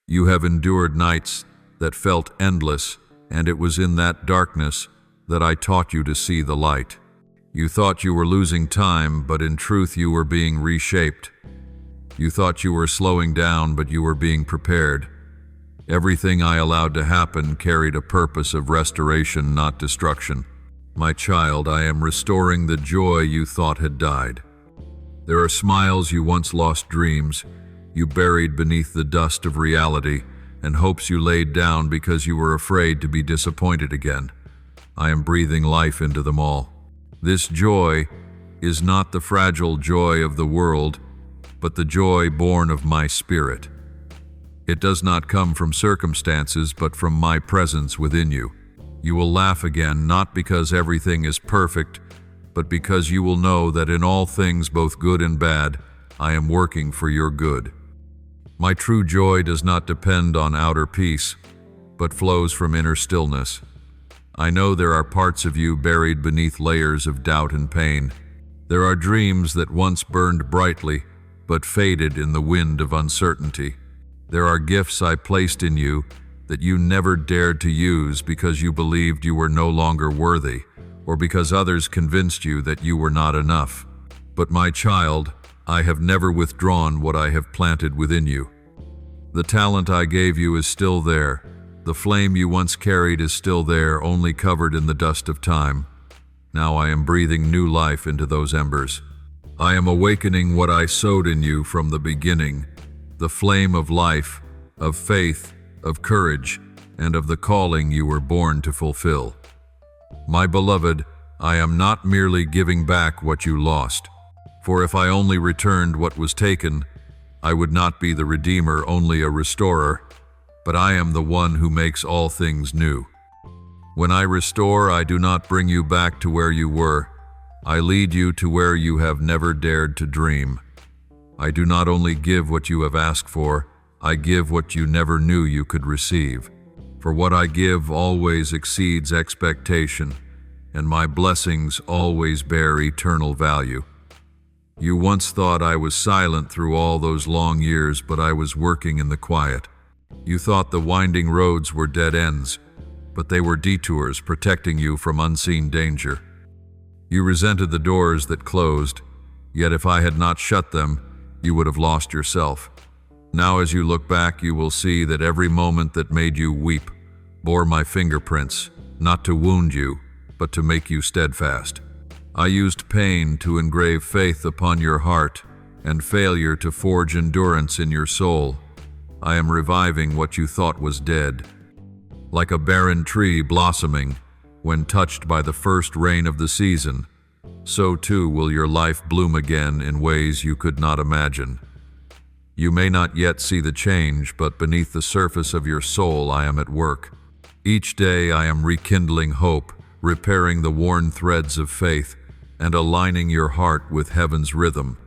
You have endured nights that felt endless, and it was in that darkness that I taught you to see the light. You thought you were losing time, but in truth you were being reshaped. You thought you were slowing down, but you were being prepared. Everything I allowed to happen carried a purpose of restoration, not destruction. My child, I am restoring the joy you thought had died. There are smiles you once lost, dreams you buried beneath the dust of reality, and hopes you laid down because you were afraid to be disappointed again. I am breathing life into them all. This joy is not the fragile joy of the world, but the joy born of my spirit. It does not come from circumstances, but from my presence within you. You will laugh again, not because everything is perfect, but because you will know that in all things, both good and bad, I am working for your good. My true joy does not depend on outer peace, but flows from inner stillness. I know there are parts of you buried beneath layers of doubt and pain. There are dreams that once burned brightly, but faded in the wind of uncertainty. There are gifts I placed in you that you never dared to use because you believed you were no longer worthy, or because others convinced you that you were not enough. But my child, I have never withdrawn what I have planted within you. The talent I gave you is still there. The flame you once carried is still there, only covered in the dust of time. Now I am breathing new life into those embers. I am awakening what I sowed in you from the beginning, the flame of life, of faith, of courage, and of the calling you were born to fulfill. My beloved, I am not merely giving back what you lost, for if I only returned what was taken, I would not be the Redeemer, only a restorer, but I am the one who makes all things new. When I restore, I do not bring you back to where you were. I lead you to where you have never dared to dream. I do not only give what you have asked for, I give what you never knew you could receive. For what I give always exceeds expectation, and my blessings always bear eternal value. You once thought I was silent through all those long years, but I was working in the quiet. You thought the winding roads were dead ends, but they were detours protecting you from unseen danger. You resented the doors that closed, yet if I had not shut them, you would have lost yourself. Now as you look back, you will see that every moment that made you weep bore my fingerprints, not to wound you, but to make you steadfast. I used pain to engrave faith upon your heart and failure to forge endurance in your soul. I am reviving what you thought was dead. Like a barren tree blossoming when touched by the first rain of the season, so too will your life bloom again in ways you could not imagine. You may not yet see the change, but beneath the surface of your soul I am at work. Each day I am rekindling hope, repairing the worn threads of faith, and aligning your heart with heaven's rhythm.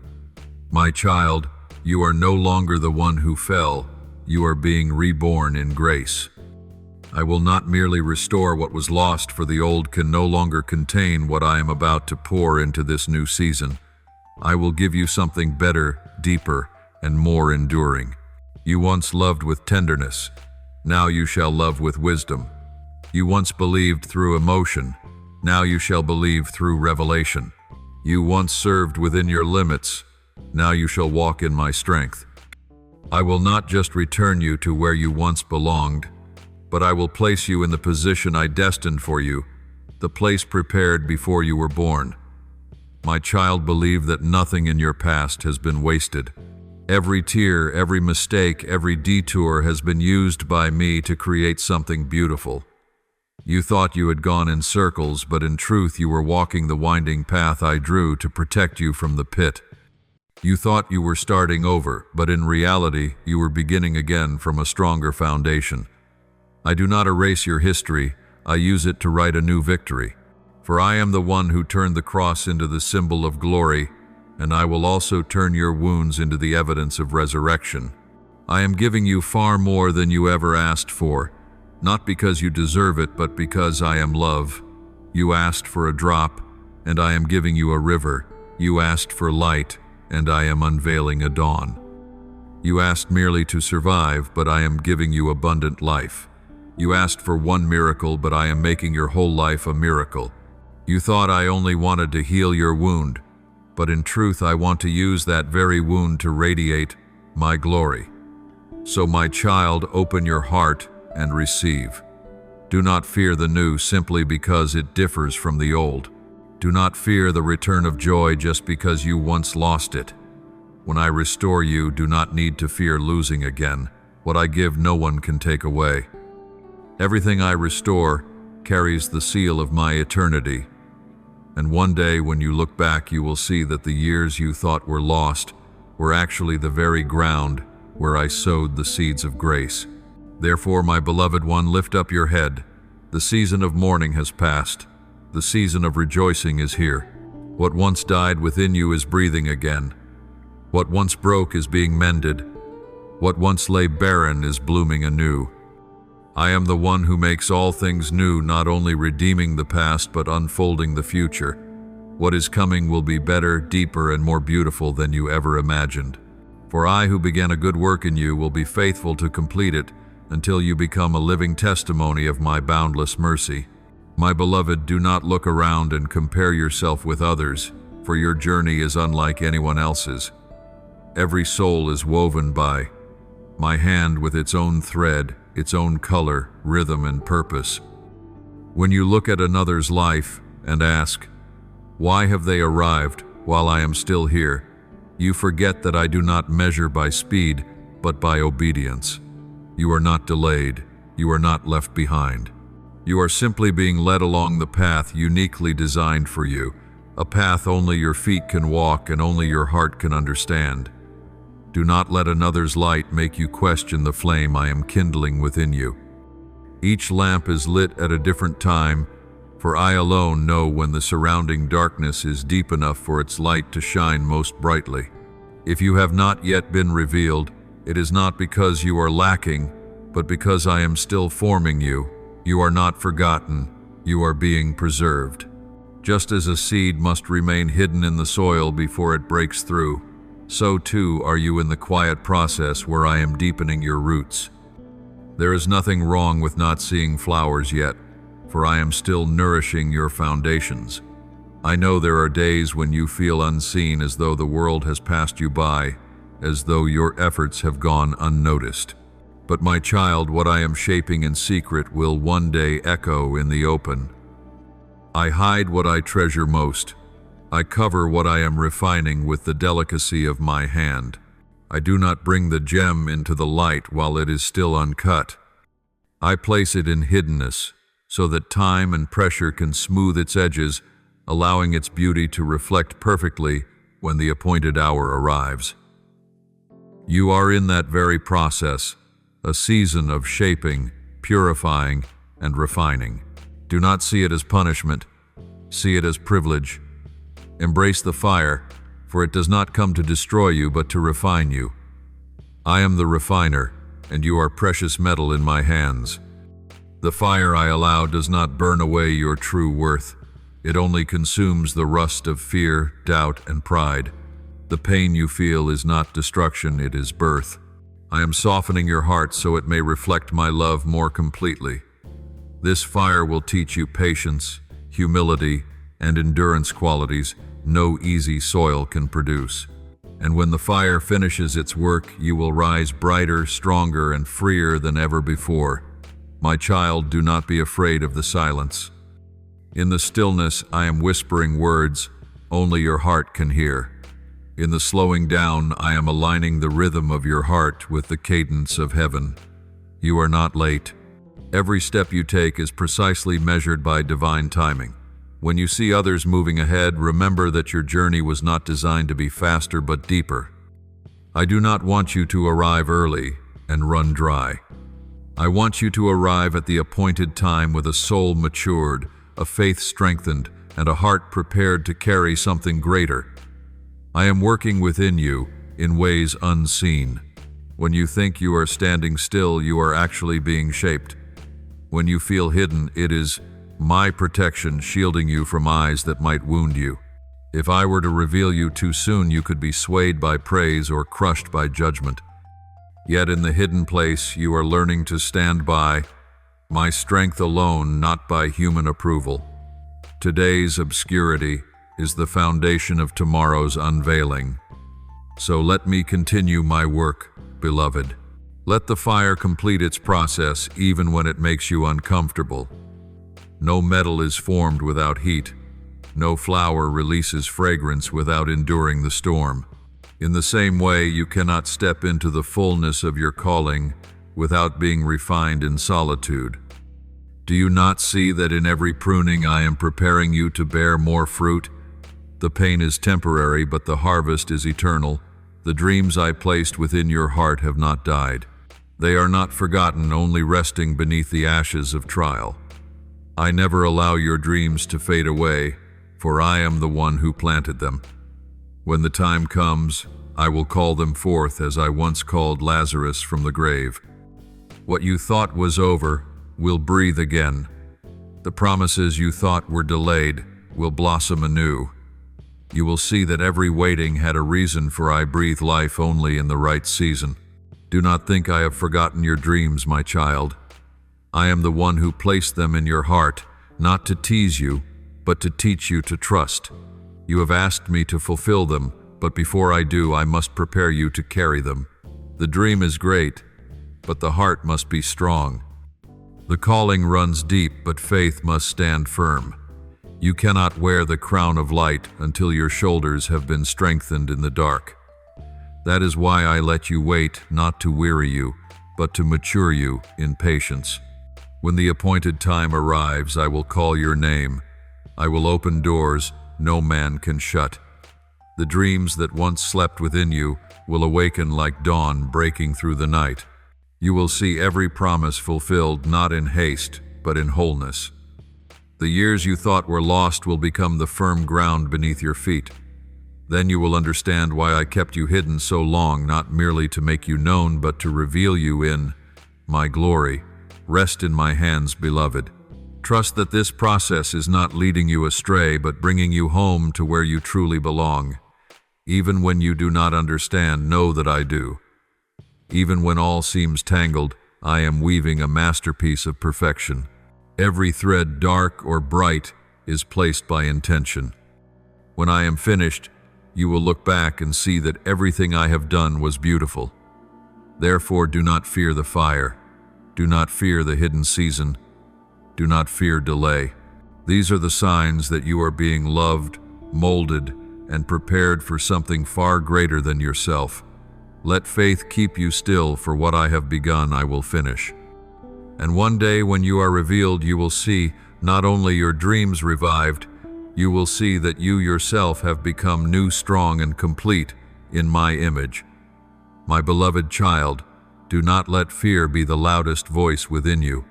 My child, you are no longer the one who fell. You are being reborn in grace. I will not merely restore what was lost, for the old can no longer contain what I am about to pour into this new season. I will give you something better, deeper, and more enduring. You once loved with tenderness. Now you shall love with wisdom. You once believed through emotion. Now you shall believe through revelation. You once served within your limits. Now you shall walk in my strength. I will not just return you to where you once belonged, but I will place you in the position I destined for you, the place prepared before you were born. My child, believe that nothing in your past has been wasted. Every tear, every mistake, every detour has been used by me to create something beautiful. You thought you had gone in circles, but in truth you were walking the winding path I drew to protect you from the pit. You thought you were starting over, but in reality you were beginning again from a stronger foundation. I do not erase your history, I use it to write a new victory. For I am the one who turned the cross into the symbol of glory, and I will also turn your wounds into the evidence of resurrection. I am giving you far more than you ever asked for, not because you deserve it, but because I am love. You asked for a drop, and I am giving you a river. You asked for light, and I am unveiling a dawn. You asked merely to survive, but I am giving you abundant life. You asked for one miracle, but I am making your whole life a miracle. You thought I only wanted to heal your wound, but in truth I want to use that very wound to radiate my glory. So my child, open your heart and receive. Do not fear the new simply because it differs from the old. Do not fear the return of joy just because you once lost it. When I restore you, do not need to fear losing again. What I give, no one can take away. Everything I restore carries the seal of my eternity. And one day when you look back, you will see that the years you thought were lost were actually the very ground where I sowed the seeds of grace. Therefore, my beloved one, lift up your head. The season of mourning has passed. The season of rejoicing is here. What once died within you is breathing again. What once broke is being mended. What once lay barren is blooming anew. I am the one who makes all things new, not only redeeming the past, but unfolding the future. What is coming will be better, deeper, and more beautiful than you ever imagined. For I who began a good work in you will be faithful to complete it until you become a living testimony of my boundless mercy. My beloved, do not look around and compare yourself with others, for your journey is unlike anyone else's. Every soul is woven by my hand with its own thread, its own color, rhythm, and purpose. When you look at another's life and ask, why have they arrived while I am still here? You forget that I do not measure by speed, but by obedience. You are not delayed. You are not left behind. You are simply being led along the path uniquely designed for you, a path only your feet can walk and only your heart can understand. Do not let another's light make you question the flame I am kindling within you. Each lamp is lit at a different time, for I alone know when the surrounding darkness is deep enough for its light to shine most brightly. If you have not yet been revealed, it is not because you are lacking, but because I am still forming you. You are not forgotten, you are being preserved. Just as a seed must remain hidden in the soil before it breaks through, so too are you in the quiet process where I am deepening your roots. There is nothing wrong with not seeing flowers yet, for I am still nourishing your foundations. I know there are days when you feel unseen, as though the world has passed you by, as though your efforts have gone unnoticed. But my child, what I am shaping in secret will one day echo in the open. I hide what I treasure most. I cover what I am refining with the delicacy of my hand. I do not bring the gem into the light while it is still uncut. I place it in hiddenness, so that time and pressure can smooth its edges, allowing its beauty to reflect perfectly when the appointed hour arrives. You are in that very process, a season of shaping, purifying, and refining. Do not see it as punishment. See it as privilege. Embrace the fire, for it does not come to destroy you but to refine you. I am the refiner, and you are precious metal in my hands. The fire I allow does not burn away your true worth. It only consumes the rust of fear, doubt, and pride. The pain you feel is not destruction, it is birth. I am softening your heart so it may reflect my love more completely. This fire will teach you patience, humility, and endurance qualities no easy soil can produce. And when the fire finishes its work, you will rise brighter, stronger, and freer than ever before. My child, do not be afraid of the silence. In the stillness, I am whispering words only your heart can hear. In the slowing down, I am aligning the rhythm of your heart with the cadence of heaven. You are not late. Every step you take is precisely measured by divine timing. When you see others moving ahead, remember that your journey was not designed to be faster but deeper. I do not want you to arrive early and run dry. I want you to arrive at the appointed time with a soul matured, a faith strengthened, and a heart prepared to carry something greater. I am working within you in ways unseen. When you think you are standing still, you are actually being shaped. When you feel hidden, it is my protection shielding you from eyes that might wound you. If I were to reveal you too soon, you could be swayed by praise or crushed by judgment. Yet in the hidden place, you are learning to stand by my strength alone, not by human approval. Today's obscurity is the foundation of tomorrow's unveiling. So let me continue my work, beloved. Let the fire complete its process even when it makes you uncomfortable. No metal is formed without heat. No flower releases fragrance without enduring the storm. In the same way, you cannot step into the fullness of your calling without being refined in solitude. Do you not see that in every pruning I am preparing you to bear more fruit? The pain is temporary, but the harvest is eternal. The dreams I placed within your heart have not died. They are not forgotten, only resting beneath the ashes of trial. I never allow your dreams to fade away, for I am the one who planted them. When the time comes, I will call them forth as I once called Lazarus from the grave. What you thought was over will breathe again. The promises you thought were delayed will blossom anew. You will see that every waiting had a reason, for I breathe life only in the right season. Do not think I have forgotten your dreams, my child. I am the one who placed them in your heart, not to tease you, but to teach you to trust. You have asked me to fulfill them, But before I do, I must prepare you to carry them. The dream is great, but the heart must be strong. The calling runs deep, but faith must stand firm. You cannot wear the crown of light until your shoulders have been strengthened in the dark. That is why I let you wait, not to weary you, but to mature you in patience. When the appointed time arrives, I will call your name. I will open doors no man can shut. The dreams that once slept within you will awaken like dawn breaking through the night. You will see every promise fulfilled, not in haste, but in wholeness. The years you thought were lost will become the firm ground beneath your feet. Then you will understand why I kept you hidden so long, not merely to make you known, but to reveal you in my glory. Rest in my hands, beloved. Trust that this process is not leading you astray, but bringing you home to where you truly belong. Even when you do not understand, know that I do. Even when all seems tangled, I am weaving a masterpiece of perfection. Every thread, dark or bright, is placed by intention. When I am finished, you will look back and see that everything I have done was beautiful. Therefore, do not fear the fire. Do not fear the hidden season. Do not fear delay. These are the signs that you are being loved, molded, and prepared for something far greater than yourself. Let faith keep you still, for what I have begun I will finish. And one day when you are revealed, you will see not only your dreams revived, you will see that you yourself have become new, strong, and complete in my image. My beloved child, do not let fear be the loudest voice within you.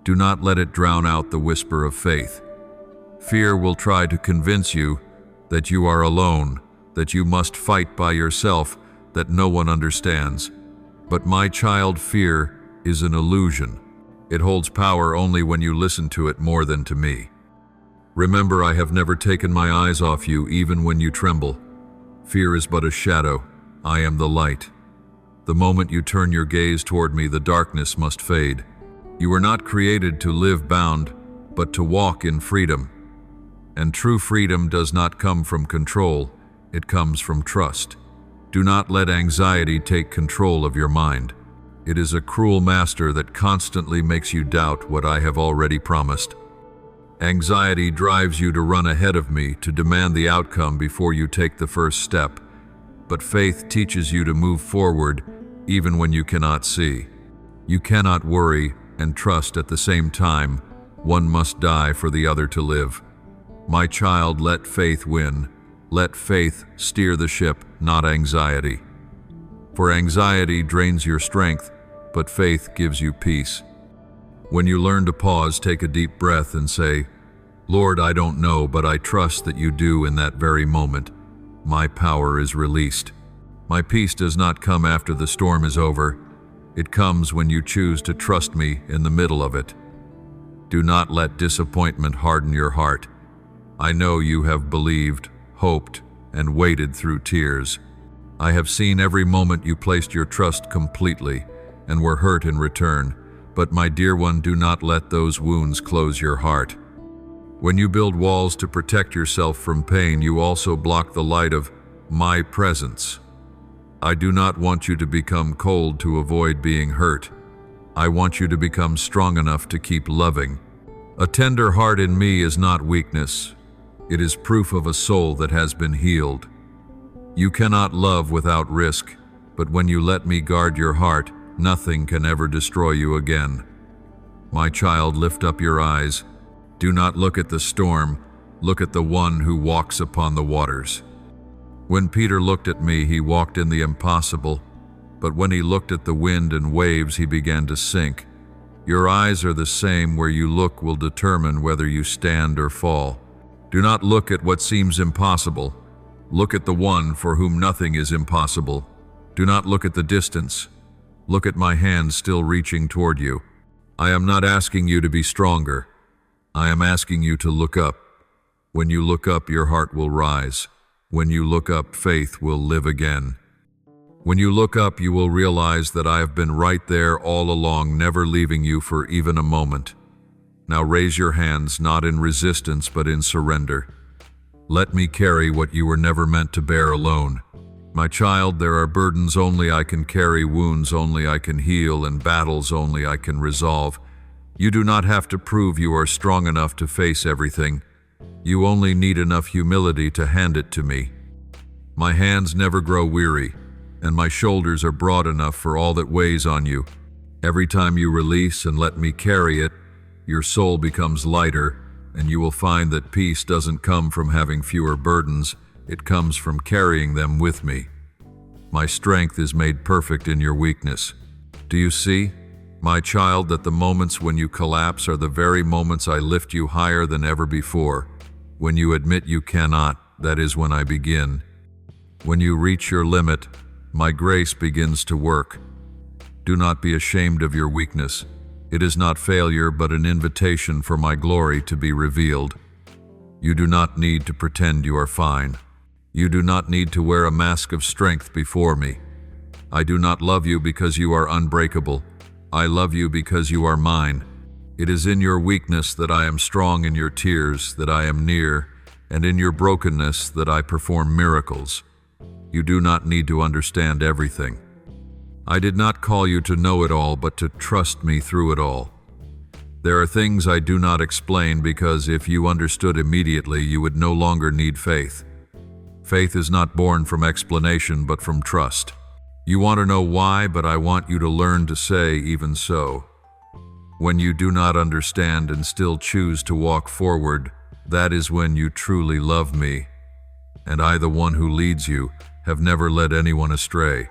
Do not let it drown out the whisper of faith. Fear will try to convince you that you are alone, that you must fight by yourself, that no one understands. But my child, fear is an illusion. It holds power only when you listen to it more than to me. Remember, I have never taken my eyes off you, even when you tremble. Fear is but a shadow. I am the light. The moment you turn your gaze toward me, the darkness must fade. You were not created to live bound, but to walk in freedom. And true freedom does not come from control, it comes from trust. Do not let anxiety take control of your mind. It is a cruel master that constantly makes you doubt what I have already promised. Anxiety drives you to run ahead of me, to demand the outcome before you take the first step. But faith teaches you to move forward even when you cannot see. You cannot worry and trust at the same time. One must die for the other to live. My child, let faith win. Let faith steer the ship, not anxiety. For anxiety drains your strength, but faith gives you peace. When you learn to pause, take a deep breath and say, Lord, I don't know, but I trust that you do. In that very moment, my power is released. My peace does not come after the storm is over. It comes when you choose to trust me in the middle of it. Do not let disappointment harden your heart. I know you have believed, hoped, and waited through tears. I have seen every moment you placed your trust completely and were hurt in return. But my dear one, do not let those wounds close your heart. When you build walls to protect yourself from pain, you also block the light of my presence. I do not want you to become cold to avoid being hurt. I want you to become strong enough to keep loving. A tender heart in me is not weakness. It is proof of a soul that has been healed. You cannot love without risk, but when you let me guard your heart, nothing can ever destroy you again. My child, lift up your eyes. Do not look at the storm, look at the one who walks upon the waters. When Peter looked at me, he walked in the impossible, but when he looked at the wind and waves, he began to sink. Your eyes are the same. Where you look will determine whether you stand or fall. Do not look at what seems impossible. Look at the one for whom nothing is impossible. Do not look at the distance. Look at my hand still reaching toward you. I am not asking you to be stronger. I am asking you to look up. When you look up, your heart will rise. When you look up, faith will live again. When you look up, you will realize that I have been right there all along, never leaving you for even a moment. Now raise your hands, not in resistance, but in surrender. Let me carry what you were never meant to bear alone. My child, there are burdens only I can carry, wounds only I can heal, and battles only I can resolve. You do not have to prove you are strong enough to face everything. You only need enough humility to hand it to me. My hands never grow weary, and my shoulders are broad enough for all that weighs on you. Every time you release and let me carry it, your soul becomes lighter, and you will find that peace doesn't come from having fewer burdens, it comes from carrying them with me. My strength is made perfect in your weakness. Do you see, my child, that the moments when you collapse are the very moments I lift you higher than ever before? When you admit you cannot, that is when I begin. When you reach your limit, my grace begins to work. Do not be ashamed of your weakness. It is not failure, but an invitation for my glory to be revealed. You do not need to pretend you are fine. You do not need to wear a mask of strength before me. I do not love you because you are unbreakable. I love you because you are mine. It is in your weakness that I am strong, in your tears that I am near, and in your brokenness that I perform miracles. You do not need to understand everything. I did not call you to know it all, but to trust me through it all. There are things I do not explain because if you understood immediately, you would no longer need faith. Faith is not born from explanation, but from trust. You want to know why, but I want you to learn to say, even so. When you do not understand and still choose to walk forward, that is when you truly love me. And I, the one who leads you, have never led anyone astray.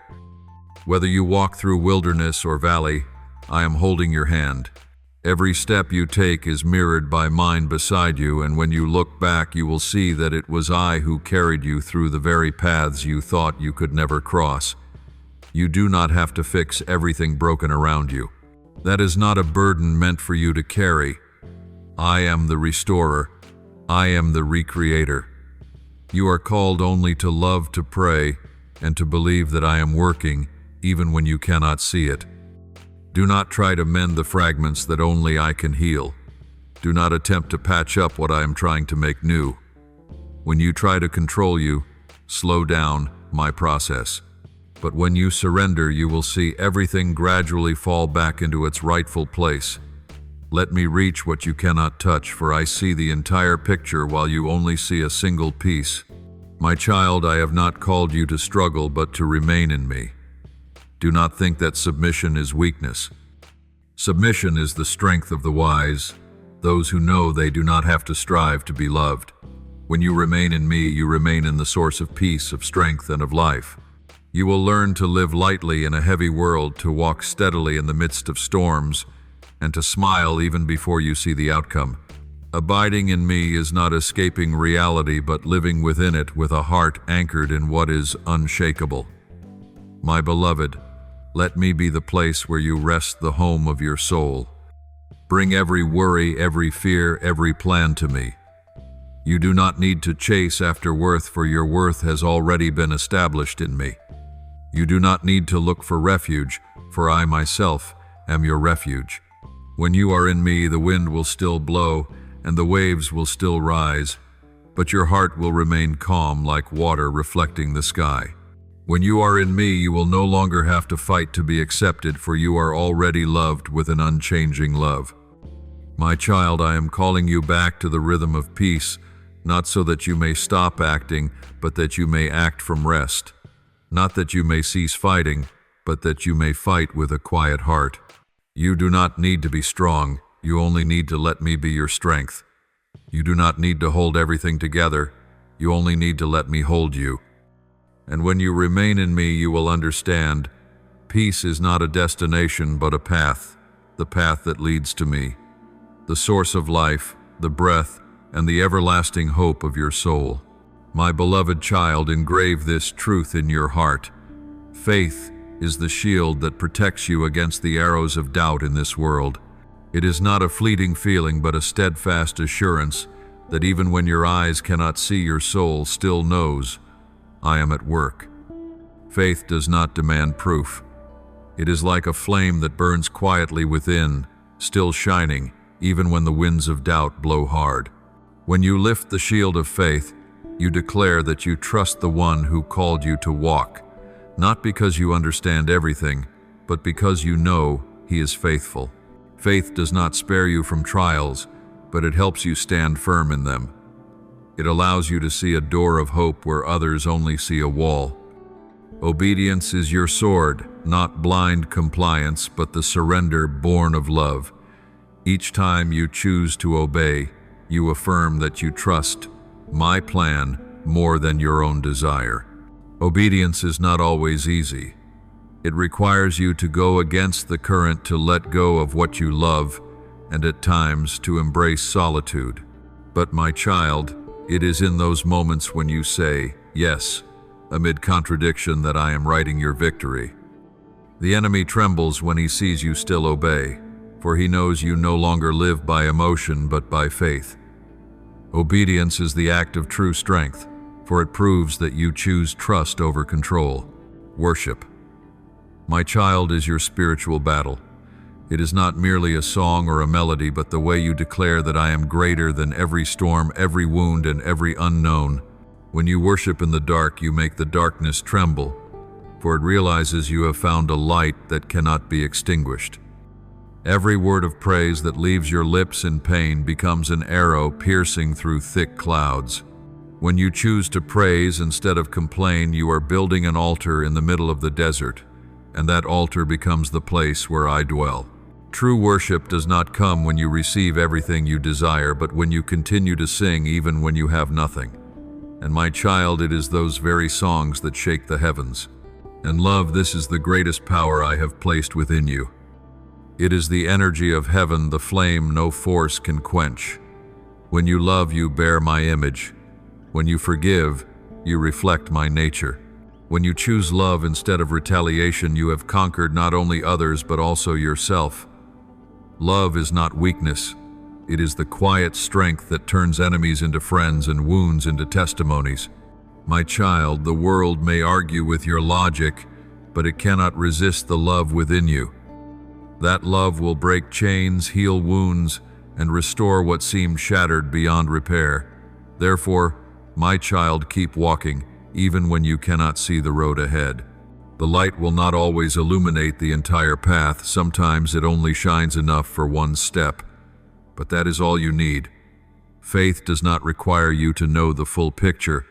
Whether you walk through wilderness or valley, I am holding your hand. Every step you take is mirrored by mine beside you, and when you look back, you will see that it was I who carried you through the very paths you thought you could never cross. You do not have to fix everything broken around you. That is not a burden meant for you to carry. I am the restorer. I am the recreator. You are called only to love, to pray, and to believe that I am working, even when you cannot see it. Do not try to mend the fragments that only I can heal. Do not attempt to patch up what I am trying to make new. When you try to control you, slow down my process. But when you surrender, you will see everything gradually fall back into its rightful place. Let me reach what you cannot touch, for I see the entire picture while you only see a single piece. My child, I have not called you to struggle, but to remain in me. Do not think that submission is weakness. Submission is the strength of the wise, those who know they do not have to strive to be loved. When you remain in me, you remain in the source of peace, of strength, and of life. You will learn to live lightly in a heavy world, to walk steadily in the midst of storms, and to smile even before you see the outcome. Abiding in me is not escaping reality, but living within it with a heart anchored in what is unshakable. My beloved, let me be the place where you rest, the home of your soul. Bring every worry, every fear, every plan to me. You do not need to chase after worth, for your worth has already been established in me. You do not need to look for refuge, for I myself am your refuge. When you are in me, the wind will still blow, and the waves will still rise, but your heart will remain calm like water reflecting the sky. When you are in me, you will no longer have to fight to be accepted, for you are already loved with an unchanging love. My child, I am calling you back to the rhythm of peace, not so that you may stop acting, but that you may act from rest. Not that you may cease fighting, but that you may fight with a quiet heart. You do not need to be strong, you only need to let me be your strength. You do not need to hold everything together, you only need to let me hold you. And when you remain in me, you will understand, peace is not a destination but a path, the path that leads to me, the source of life, the breath, and the everlasting hope of your soul. My beloved child, engrave this truth in your heart. Faith is the shield that protects you against the arrows of doubt in this world. It is not a fleeting feeling, but a steadfast assurance that even when your eyes cannot see, your soul still knows, I am at work. Faith does not demand proof. It is like a flame that burns quietly within, still shining, even when the winds of doubt blow hard. When you lift the shield of faith, You declare that you trust the one who called you to walk, not because you understand everything, but because you know he is faithful. Faith does not spare you from trials, but it helps you stand firm in them. It allows you to see a door of hope where others only see a wall. Obedience is your sword, not blind compliance, but the surrender born of love. Each time you choose to obey, you affirm that you trust my plan more than your own desire. Obedience is not always easy. It requires you to go against the current, to let go of what you love, and at times to embrace solitude. But my child, it is in those moments when you say yes, amid contradiction, that I am writing your victory. The enemy trembles when he sees you still obey, for he knows you no longer live by emotion but by faith. Obedience is the act of true strength, for it proves that you choose trust over control. Worship, my child, is your spiritual battle. It is not merely a song or a melody, but the way you declare that I am greater than every storm, every wound, and every unknown. When you worship in the dark, you make the darkness tremble, for it realizes you have found a light that cannot be extinguished. Every word of praise that leaves your lips in pain becomes an arrow piercing through thick clouds. When you choose to praise instead of complain, you are building an altar in the middle of the desert, and that altar becomes the place where I dwell. True worship does not come when you receive everything you desire, but when you continue to sing even when you have nothing. And my child, it is those very songs that shake the heavens. And love, this is the greatest power I have placed within you. It is the energy of heaven, the flame no force can quench. When you love, you bear my image. When you forgive, you reflect my nature. When you choose love instead of retaliation, you have conquered not only others but also yourself. Love is not weakness. It is the quiet strength that turns enemies into friends and wounds into testimonies. My child, the world may argue with your logic, but it cannot resist the love within you. That love will break chains, heal wounds, and restore what seemed shattered beyond repair. Therefore, my child, keep walking, even when you cannot see the road ahead. The light will not always illuminate the entire path. Sometimes it only shines enough for one step. But that is all you need. Faith does not require you to know the full picture.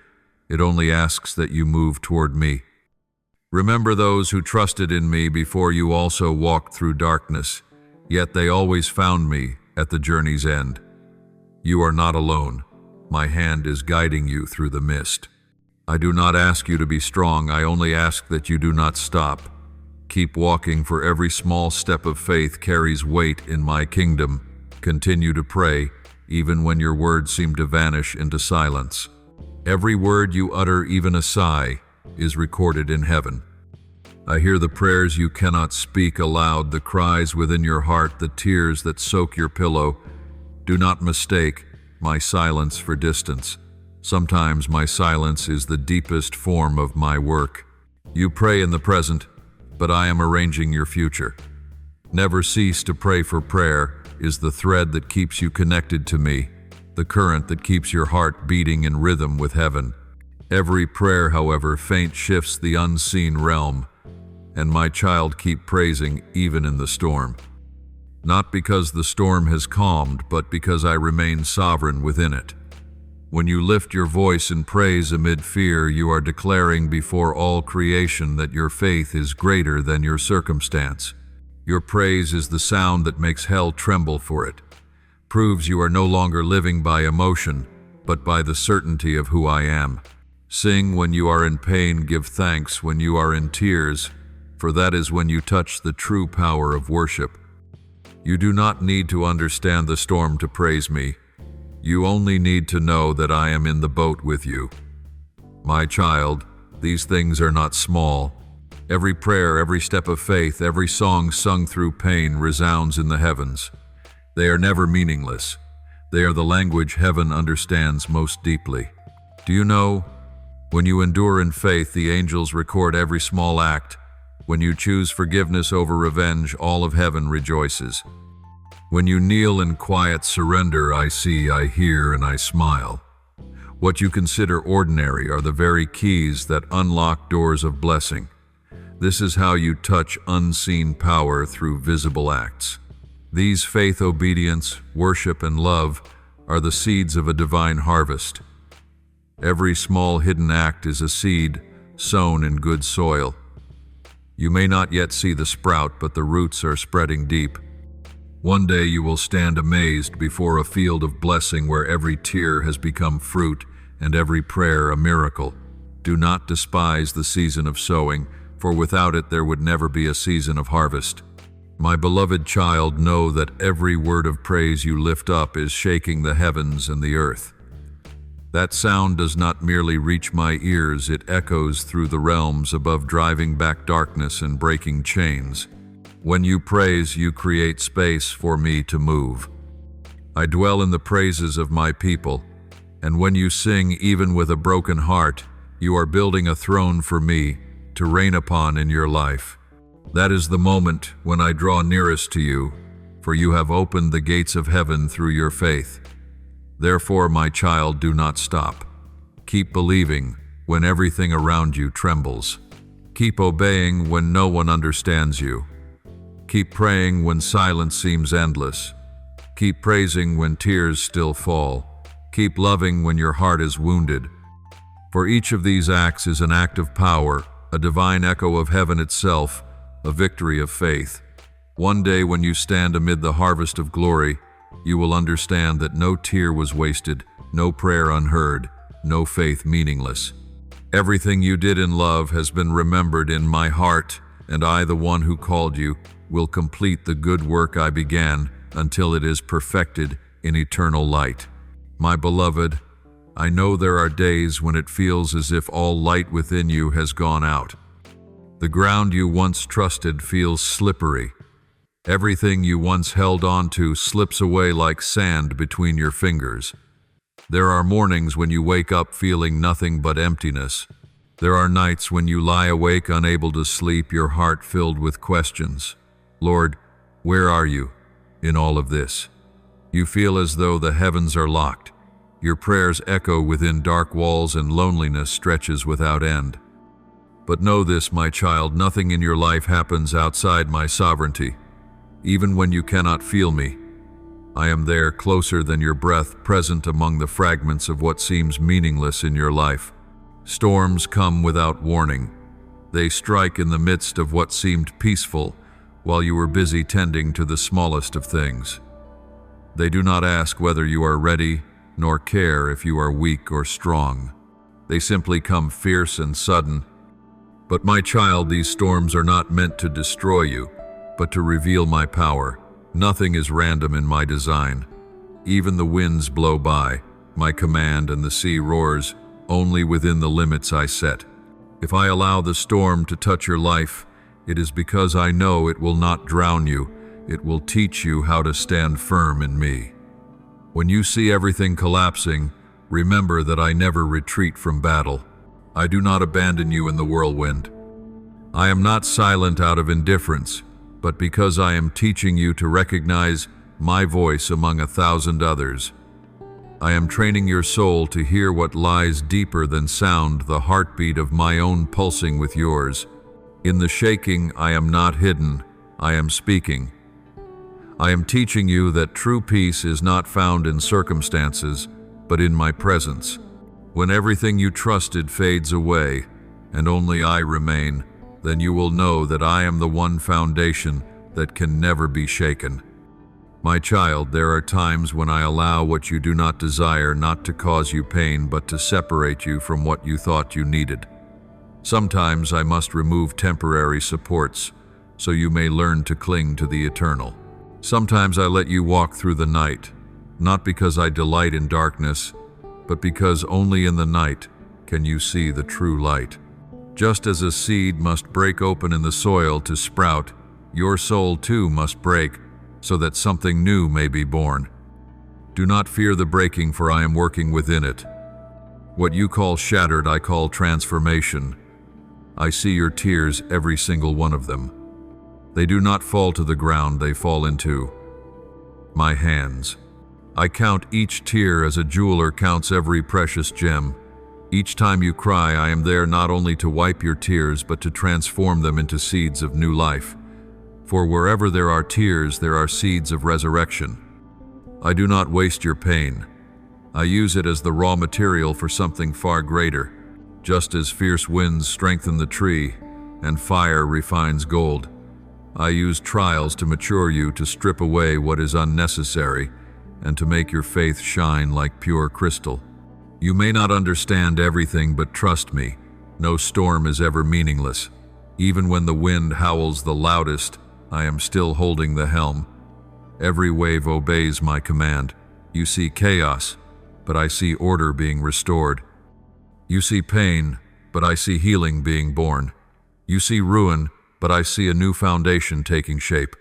It only asks that you move toward me. Remember those who trusted in me before you also walked through darkness, yet they always found me at the journey's end. You are not alone. My hand is guiding you through the mist. I do not ask you to be strong, I only ask that you do not stop. Keep walking, for every small step of faith carries weight in my kingdom. Continue to pray, even when your words seem to vanish into silence. Every word you utter, even a sigh, is recorded in heaven. I hear the prayers you cannot speak aloud, the cries within your heart, the tears that soak your pillow. Do not mistake my silence for distance. Sometimes my silence is the deepest form of my work. You pray in the present, but I am arranging your future. Never cease to pray, for prayer is the thread that keeps you connected to me, the current that keeps your heart beating in rhythm with heaven. Every prayer, however faint, shifts the unseen realm, and my child, keep praising even in the storm. Not because the storm has calmed, but because I remain sovereign within it. When you lift your voice in praise amid fear, you are declaring before all creation that your faith is greater than your circumstance. Your praise is the sound that makes hell tremble for it, proves you are no longer living by emotion, but by the certainty of who I am. Sing when you are in pain, give thanks when you are in tears, for that is when you touch the true power of worship. You do not need to understand the storm to praise me. You only need to know that I am in the boat with you. My child, these things are not small. Every prayer, every step of faith, every song sung through pain resounds in the heavens. They are never meaningless. They are the language heaven understands most deeply. Do you know, when you endure in faith, the angels record every small act. When you choose forgiveness over revenge, all of heaven rejoices. When you kneel in quiet surrender, I see, I hear, and I smile. What you consider ordinary are the very keys that unlock doors of blessing. This is how you touch unseen power through visible acts. These faith, obedience, worship, and love are the seeds of a divine harvest. Every small hidden act is a seed sown in good soil. You may not yet see the sprout, but the roots are spreading deep. One day you will stand amazed before a field of blessing where every tear has become fruit and every prayer a miracle. Do not despise the season of sowing, for without it there would never be a season of harvest. My beloved child, know that every word of praise you lift up is shaking the heavens and the earth. That sound does not merely reach my ears, it echoes through the realms above, driving back darkness and breaking chains. When you praise, you create space for me to move. I dwell in the praises of my people, and when you sing even with a broken heart, you are building a throne for me to reign upon in your life. That is the moment when I draw nearest to you, for you have opened the gates of heaven through your faith. Therefore, my child, do not stop. Keep believing when everything around you trembles. Keep obeying when no one understands you. Keep praying when silence seems endless. Keep praising when tears still fall. Keep loving when your heart is wounded. For each of these acts is an act of power, a divine echo of heaven itself, a victory of faith. One day when you stand amid the harvest of glory, you will understand that no tear was wasted, no prayer unheard, no faith meaningless. Everything you did in love has been remembered in my heart, and I, the one who called you, will complete the good work I began until it is perfected in eternal light. My beloved, I know there are days when it feels as if all light within you has gone out. The ground you once trusted feels slippery. Everything you once held on to slips away like sand between your fingers. There are mornings when you wake up feeling nothing but emptiness. There are nights when you lie awake unable to sleep, your heart filled with questions. Lord, where are you in all of this? You feel as though the heavens are locked. Your prayers echo within dark walls and loneliness stretches without end. But know this, my child, nothing in your life happens outside my sovereignty. Even when you cannot feel me, I am there, closer than your breath, present among the fragments of what seems meaningless in your life. Storms come without warning. They strike in the midst of what seemed peaceful, while you were busy tending to the smallest of things. They do not ask whether you are ready, nor care if you are weak or strong. They simply come fierce and sudden. But my child, these storms are not meant to destroy you, but to reveal my power. Nothing is random in my design. Even the winds blow by, my command, and the sea roars, only within the limits I set. If I allow the storm to touch your life, it is because I know it will not drown you. It will teach you how to stand firm in me. When you see everything collapsing, remember that I never retreat from battle. I do not abandon you in the whirlwind. I am not silent out of indifference, but because I am teaching you to recognize my voice among 1,000 others. I am training your soul to hear what lies deeper than sound, the heartbeat of my own pulsing with yours. In the shaking, I am not hidden, I am speaking. I am teaching you that true peace is not found in circumstances, but in my presence. When everything you trusted fades away, and only I remain, then you will know that I am the one foundation that can never be shaken. My child, there are times when I allow what you do not desire not to cause you pain, but to separate you from what you thought you needed. Sometimes I must remove temporary supports, so you may learn to cling to the eternal. Sometimes I let you walk through the night, not because I delight in darkness, but because only in the night can you see the true light. Just as a seed must break open in the soil to sprout, your soul too must break, so that something new may be born. Do not fear the breaking, for I am working within it. What you call shattered, I call transformation. I see your tears, every single one of them. They do not fall to the ground, they fall into my hands. I count each tear as a jeweler counts every precious gem. Each time you cry, I am there not only to wipe your tears, but to transform them into seeds of new life. For wherever there are tears, there are seeds of resurrection. I do not waste your pain. I use it as the raw material for something far greater, just as fierce winds strengthen the tree and fire refines gold. I use trials to mature you, to strip away what is unnecessary, and to make your faith shine like pure crystal. You may not understand everything, but trust me, no storm is ever meaningless. Even when the wind howls the loudest, I am still holding the helm. Every wave obeys my command. You see chaos, but I see order being restored. You see pain, but I see healing being born. You see ruin, but I see a new foundation taking shape.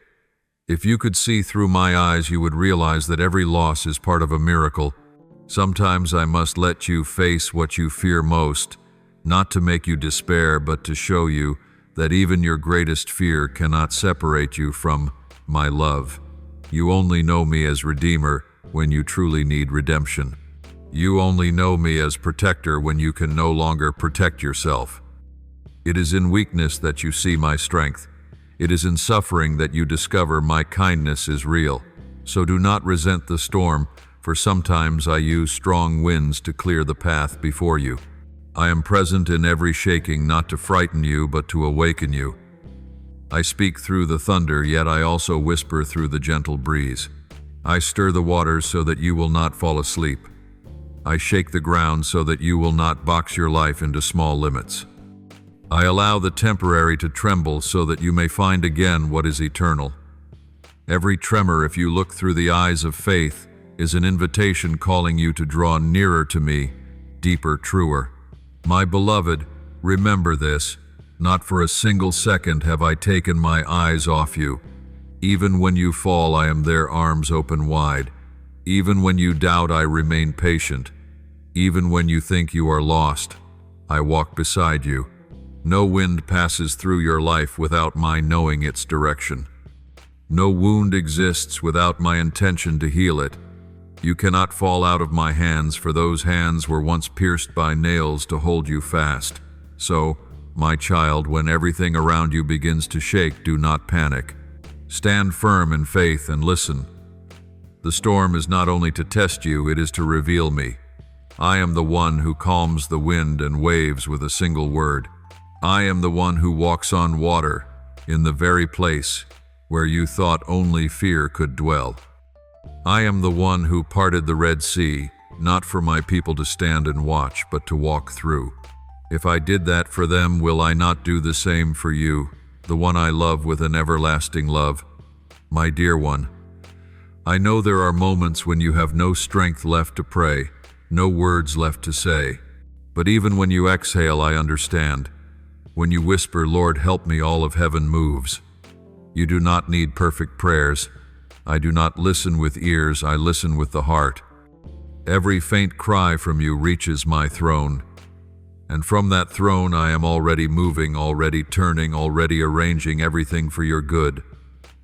If you could see through my eyes, you would realize that every loss is part of a miracle. Sometimes I must let you face what you fear most, not to make you despair, but to show you that even your greatest fear cannot separate you from my love. You only know me as Redeemer when you truly need redemption. You only know me as Protector when you can no longer protect yourself. It is in weakness that you see my strength. It is in suffering that you discover my kindness is real. So do not resent the storm, for sometimes I use strong winds to clear the path before you. I am present in every shaking, not to frighten you, but to awaken you. I speak through the thunder, yet I also whisper through the gentle breeze. I stir the waters so that you will not fall asleep. I shake the ground so that you will not box your life into small limits. I allow the temporary to tremble so that you may find again what is eternal. Every tremor, if you look through the eyes of faith, is an invitation calling you to draw nearer to me, deeper, truer. My beloved, remember this. Not for a single second have I taken my eyes off you. Even when you fall, I am there, arms open wide. Even when you doubt, I remain patient. Even when you think you are lost, I walk beside you. No wind passes through your life without my knowing its direction. No wound exists without my intention to heal it. You cannot fall out of my hands, for those hands were once pierced by nails to hold you fast. So, my child, when everything around you begins to shake, do not panic. Stand firm in faith and listen. The storm is not only to test you, it is to reveal me. I am the one who calms the wind and waves with a single word. I am the one who walks on water in the very place where you thought only fear could dwell. I am the one who parted the Red Sea, not for my people to stand and watch, but to walk through. If I did that for them, will I not do the same for you, the one I love with an everlasting love? My dear one, I know there are moments when you have no strength left to pray, no words left to say. But even when you exhale, I understand. When you whisper, Lord, help me, all of heaven moves. You do not need perfect prayers. I do not listen with ears, I listen with the heart. Every faint cry from you reaches my throne. And from that throne I am already moving, already turning, already arranging everything for your good.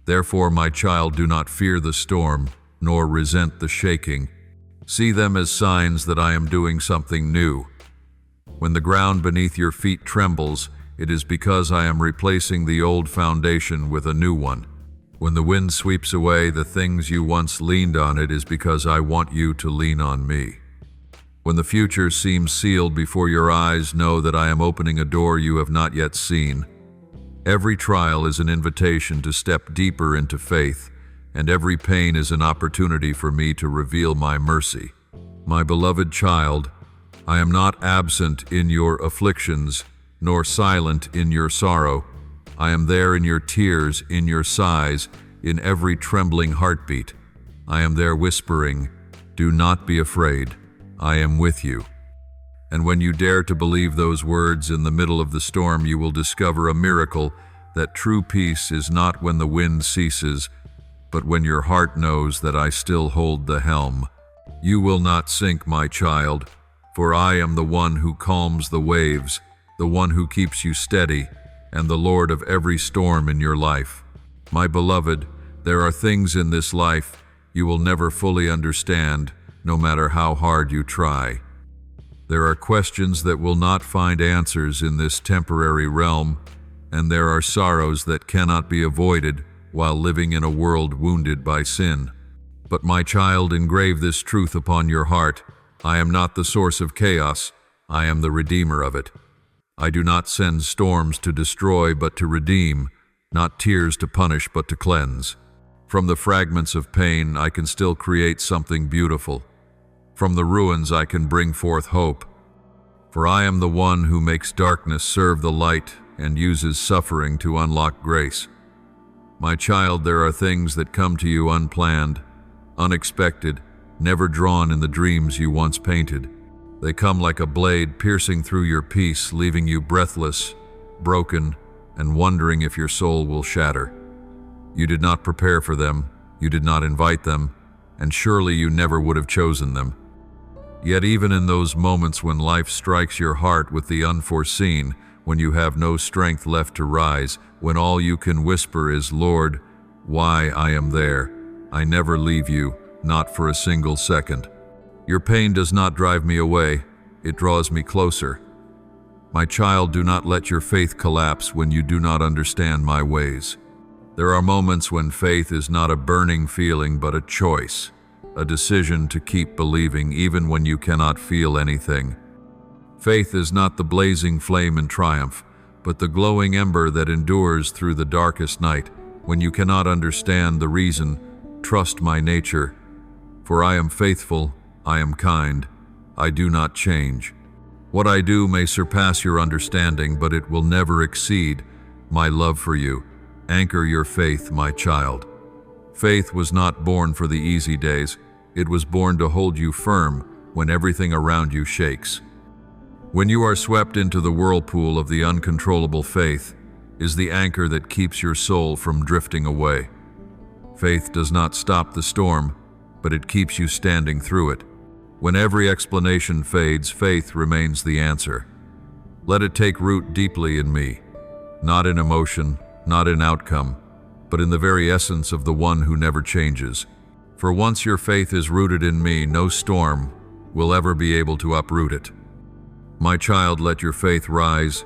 Therefore, my child, do not fear the storm, nor resent the shaking. See them as signs that I am doing something new. When the ground beneath your feet trembles, it is because I am replacing the old foundation with a new one. When the wind sweeps away the things you once leaned on, it is because I want you to lean on me. When the future seems sealed before your eyes, know that I am opening a door you have not yet seen. Every trial is an invitation to step deeper into faith, and every pain is an opportunity for me to reveal my mercy. My beloved child, I am not absent in your afflictions, nor silent in your sorrow. I am there in your tears, in your sighs, in every trembling heartbeat. I am there whispering, do not be afraid. I am with you. And when you dare to believe those words in the middle of the storm, you will discover a miracle, that true peace is not when the wind ceases, but when your heart knows that I still hold the helm. You will not sink, my child, for I am the one who calms the waves, the one who keeps you steady, and the Lord of every storm in your life. My beloved, there are things in this life you will never fully understand, no matter how hard you try. There are questions that will not find answers in this temporary realm, and there are sorrows that cannot be avoided while living in a world wounded by sin. But my child, engrave this truth upon your heart: I am not the source of chaos, I am the redeemer of it. I do not send storms to destroy, but to redeem, not tears to punish, but to cleanse. From the fragments of pain, I can still create something beautiful. From the ruins, I can bring forth hope. For I am the one who makes darkness serve the light and uses suffering to unlock grace. My child, there are things that come to you unplanned, unexpected, never drawn in the dreams you once painted. They come like a blade piercing through your peace, leaving you breathless, broken, and wondering if your soul will shatter. You did not prepare for them, you did not invite them, and surely you never would have chosen them. Yet even in those moments when life strikes your heart with the unforeseen, when you have no strength left to rise, when all you can whisper is, Lord, why I am there, I never leave you, not for a single second. Your pain does not drive me away, it draws me closer. My child, do not let your faith collapse when you do not understand my ways. There are moments when faith is not a burning feeling but a choice, a decision to keep believing even when you cannot feel anything. Faith is not the blazing flame in triumph, but the glowing ember that endures through the darkest night. When you cannot understand the reason, trust my nature. For I am faithful, I am kind, I do not change. What I do may surpass your understanding, but it will never exceed my love for you. Anchor your faith, my child. Faith was not born for the easy days. It was born to hold you firm when everything around you shakes. When you are swept into the whirlpool of the uncontrollable, faith is the anchor that keeps your soul from drifting away. Faith does not stop the storm, but it keeps you standing through it. When every explanation fades, faith remains the answer. Let it take root deeply in me, not in emotion, not in outcome, but in the very essence of the one who never changes. For once your faith is rooted in me, no storm will ever be able to uproot it. My child, let your faith rise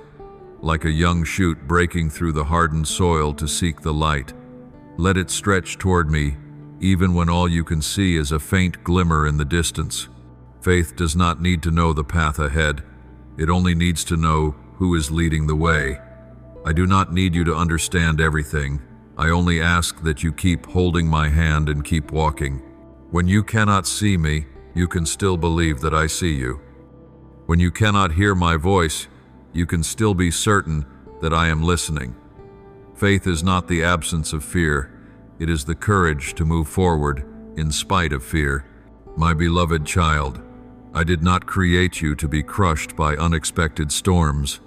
like a young shoot breaking through the hardened soil to seek the light. Let it stretch toward me, even when all you can see is a faint glimmer in the distance. Faith does not need to know the path ahead. It only needs to know who is leading the way. I do not need you to understand everything. I only ask that you keep holding my hand and keep walking. When you cannot see me, you can still believe that I see you. When you cannot hear my voice, you can still be certain that I am listening. Faith is not the absence of fear. It is the courage to move forward in spite of fear. My beloved child, I did not create you to be crushed by unexpected storms.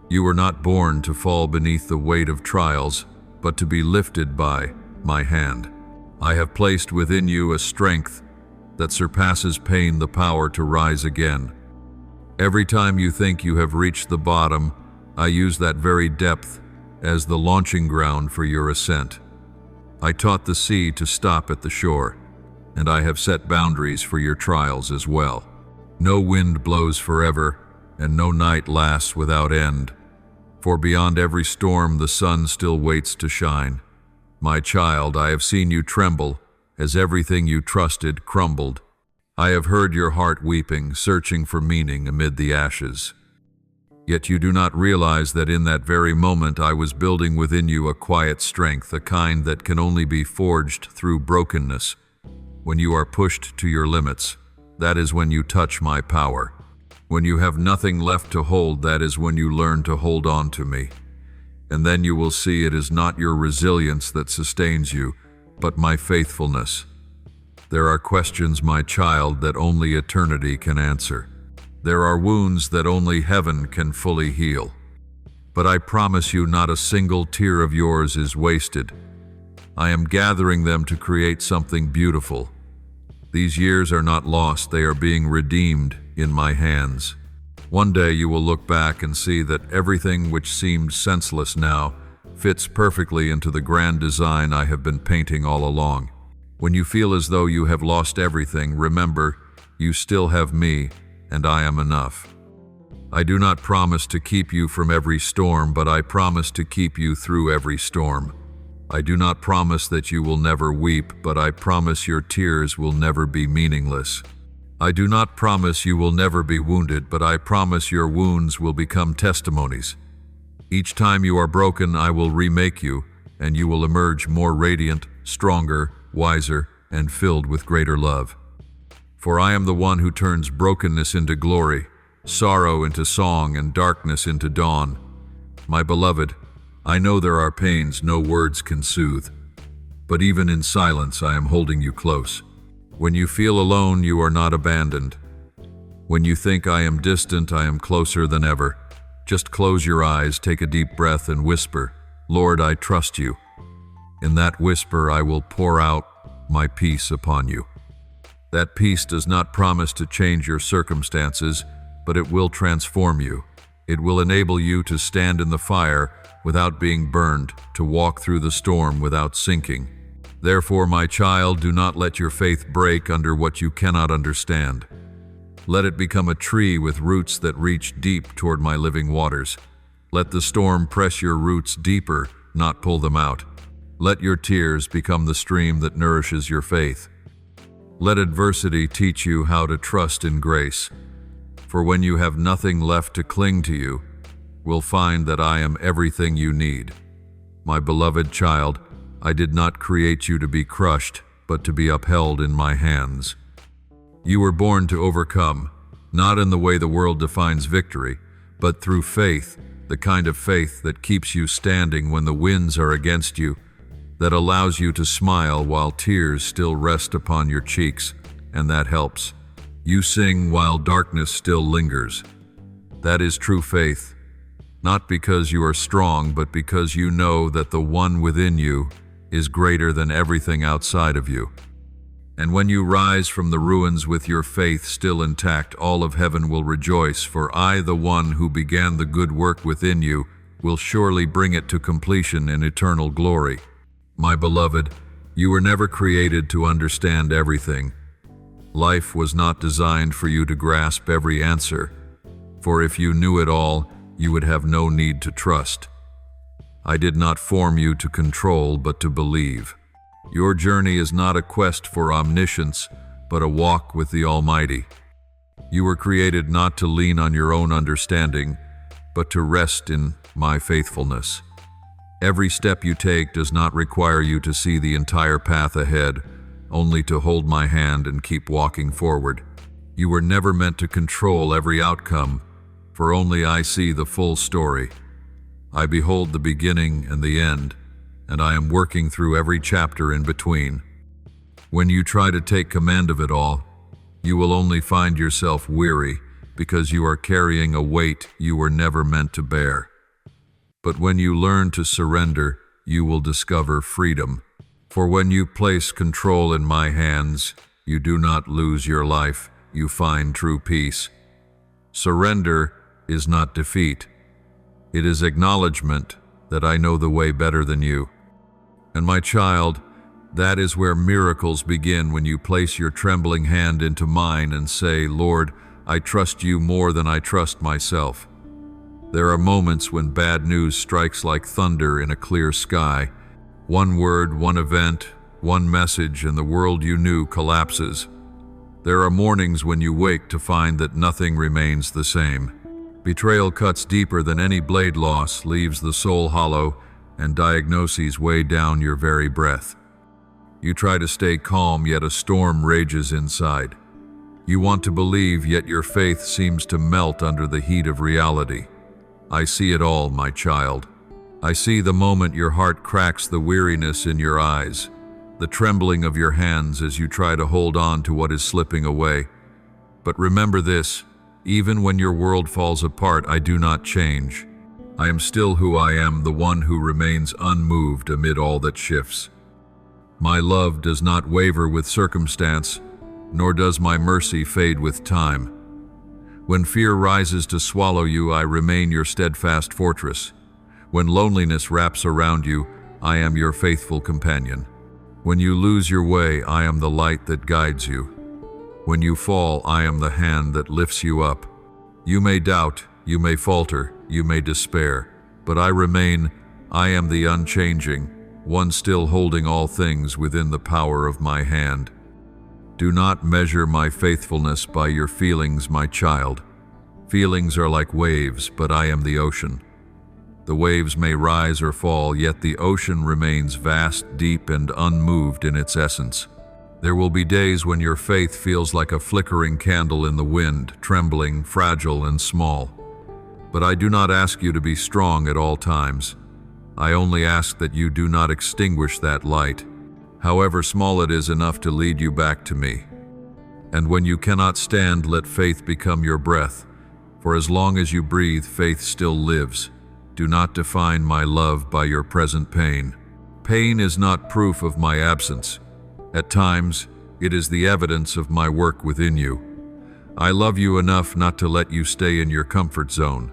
You were not born to fall beneath the weight of trials, but to be lifted by my hand. I have placed within you a strength that surpasses pain, the power to rise again. Every time you think you have reached the bottom, I use that very depth as the launching ground for your ascent. I taught the sea to stop at the shore, and I have set boundaries for your trials as well. No wind blows forever, and no night lasts without end. For beyond every storm, the sun still waits to shine. My child, I have seen you tremble as everything you trusted crumbled. I have heard your heart weeping, searching for meaning amid the ashes. Yet you do not realize that in that very moment I was building within you a quiet strength, a kind that can only be forged through brokenness. When you are pushed to your limits, that is when you touch my power. When you have nothing left to hold, that is when you learn to hold on to me. And then you will see it is not your resilience that sustains you, but my faithfulness. There are questions, my child, that only eternity can answer. There are wounds that only heaven can fully heal. But I promise you, not a single tear of yours is wasted. I am gathering them to create something beautiful. These years are not lost, they are being redeemed in my hands. One day you will look back and see that everything which seemed senseless now fits perfectly into the grand design I have been painting all along. When you feel as though you have lost everything, remember, you still have me, and I am enough. I do not promise to keep you from every storm, but I promise to keep you through every storm. I do not promise that you will never weep, but I promise your tears will never be meaningless. I do not promise you will never be wounded, but I promise your wounds will become testimonies. Each time you are broken, I will remake you, and you will emerge more radiant, stronger, wiser, and filled with greater love. For I am the one who turns brokenness into glory, sorrow into song, and darkness into dawn. My beloved, I know there are pains no words can soothe, but even in silence I am holding you close. When you feel alone, you are not abandoned. When you think I am distant, I am closer than ever. Just close your eyes, take a deep breath, and whisper, "Lord, I trust you." In that whisper, I will pour out my peace upon you. That peace does not promise to change your circumstances, but it will transform you. It will enable you to stand in the fire without being burned, to walk through the storm without sinking. Therefore, my child, do not let your faith break under what you cannot understand. Let it become a tree with roots that reach deep toward my living waters. Let the storm press your roots deeper, not pull them out. Let your tears become the stream that nourishes your faith. Let adversity teach you how to trust in grace. For when you have nothing left to cling to, you will find that I am everything you need. My beloved child, I did not create you to be crushed, but to be upheld in my hands. You were born to overcome, not in the way the world defines victory, but through faith, the kind of faith that keeps you standing when the winds are against you, that allows you to smile while tears still rest upon your cheeks, and that helps. You sing while darkness still lingers. That is true faith, not because you are strong, but because you know that the one within you is greater than everything outside of you. And when you rise from the ruins with your faith still intact, all of heaven will rejoice, for I, the one who began the good work within you, will surely bring it to completion in eternal glory. My beloved, you were never created to understand everything. Life was not designed for you to grasp every answer, for if you knew it all, you would have no need to trust. I did not form you to control, but to believe. Your journey is not a quest for omniscience, but a walk with the Almighty. You were created not to lean on your own understanding, but to rest in my faithfulness. Every step you take does not require you to see the entire path ahead, only to hold my hand and keep walking forward. You were never meant to control every outcome, for only I see the full story. I behold the beginning and the end, and I am working through every chapter in between. When you try to take command of it all, you will only find yourself weary because you are carrying a weight you were never meant to bear. But when you learn to surrender, you will discover freedom. For when you place control in my hands, you do not lose your life, you find true peace. Surrender is not defeat. It is acknowledgement that I know the way better than you. And my child, that is where miracles begin, when you place your trembling hand into mine and say, "Lord, I trust you more than I trust myself." There are moments when bad news strikes like thunder in a clear sky. One word, one event, one message, and the world you knew collapses. There are mornings when you wake to find that nothing remains the same. Betrayal cuts deeper than any blade loss, leaves the soul hollow, and diagnoses weigh down your very breath. You try to stay calm, yet a storm rages inside. You want to believe, yet your faith seems to melt under the heat of reality. I see it all, my child. I see the moment your heart cracks, the weariness in your eyes, the trembling of your hands as you try to hold on to what is slipping away. But remember this, even when your world falls apart, I do not change. I am still who I am, the one who remains unmoved amid all that shifts. My love does not waver with circumstance, nor does my mercy fade with time. When fear rises to swallow you, I remain your steadfast fortress. When loneliness wraps around you, I am your faithful companion. When you lose your way, I am the light that guides you. When you fall, I am the hand that lifts you up. You may doubt, you may falter, you may despair, but I remain. I am the unchanging, one still holding all things within the power of my hand. Do not measure my faithfulness by your feelings, my child. Feelings are like waves, but I am the ocean. The waves may rise or fall, yet the ocean remains vast, deep, and unmoved in its essence. There will be days when your faith feels like a flickering candle in the wind, trembling, fragile, and small. But I do not ask you to be strong at all times. I only ask that you do not extinguish that light. However small it is, enough to lead you back to me. And when you cannot stand, let faith become your breath. For as long as you breathe, faith still lives. Do not define my love by your present pain. Pain is not proof of my absence. At times, it is the evidence of my work within you. I love you enough not to let you stay in your comfort zone.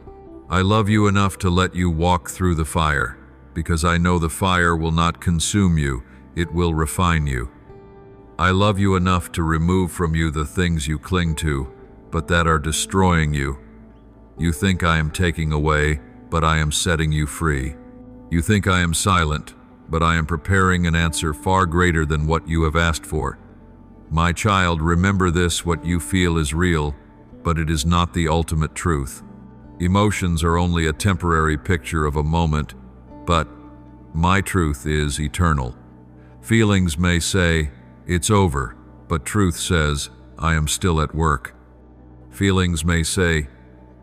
I love you enough to let you walk through the fire, because I know the fire will not consume you, it will refine you. I love you enough to remove from you the things you cling to, but that are destroying you. You think I am taking away, but I am setting you free. You think I am silent, but I am preparing an answer far greater than what you have asked for. My child, remember this: what you feel is real, but it is not the ultimate truth. Emotions are only a temporary picture of a moment, but my truth is eternal. Feelings may say, it's over, but truth says, I am still at work. Feelings may say,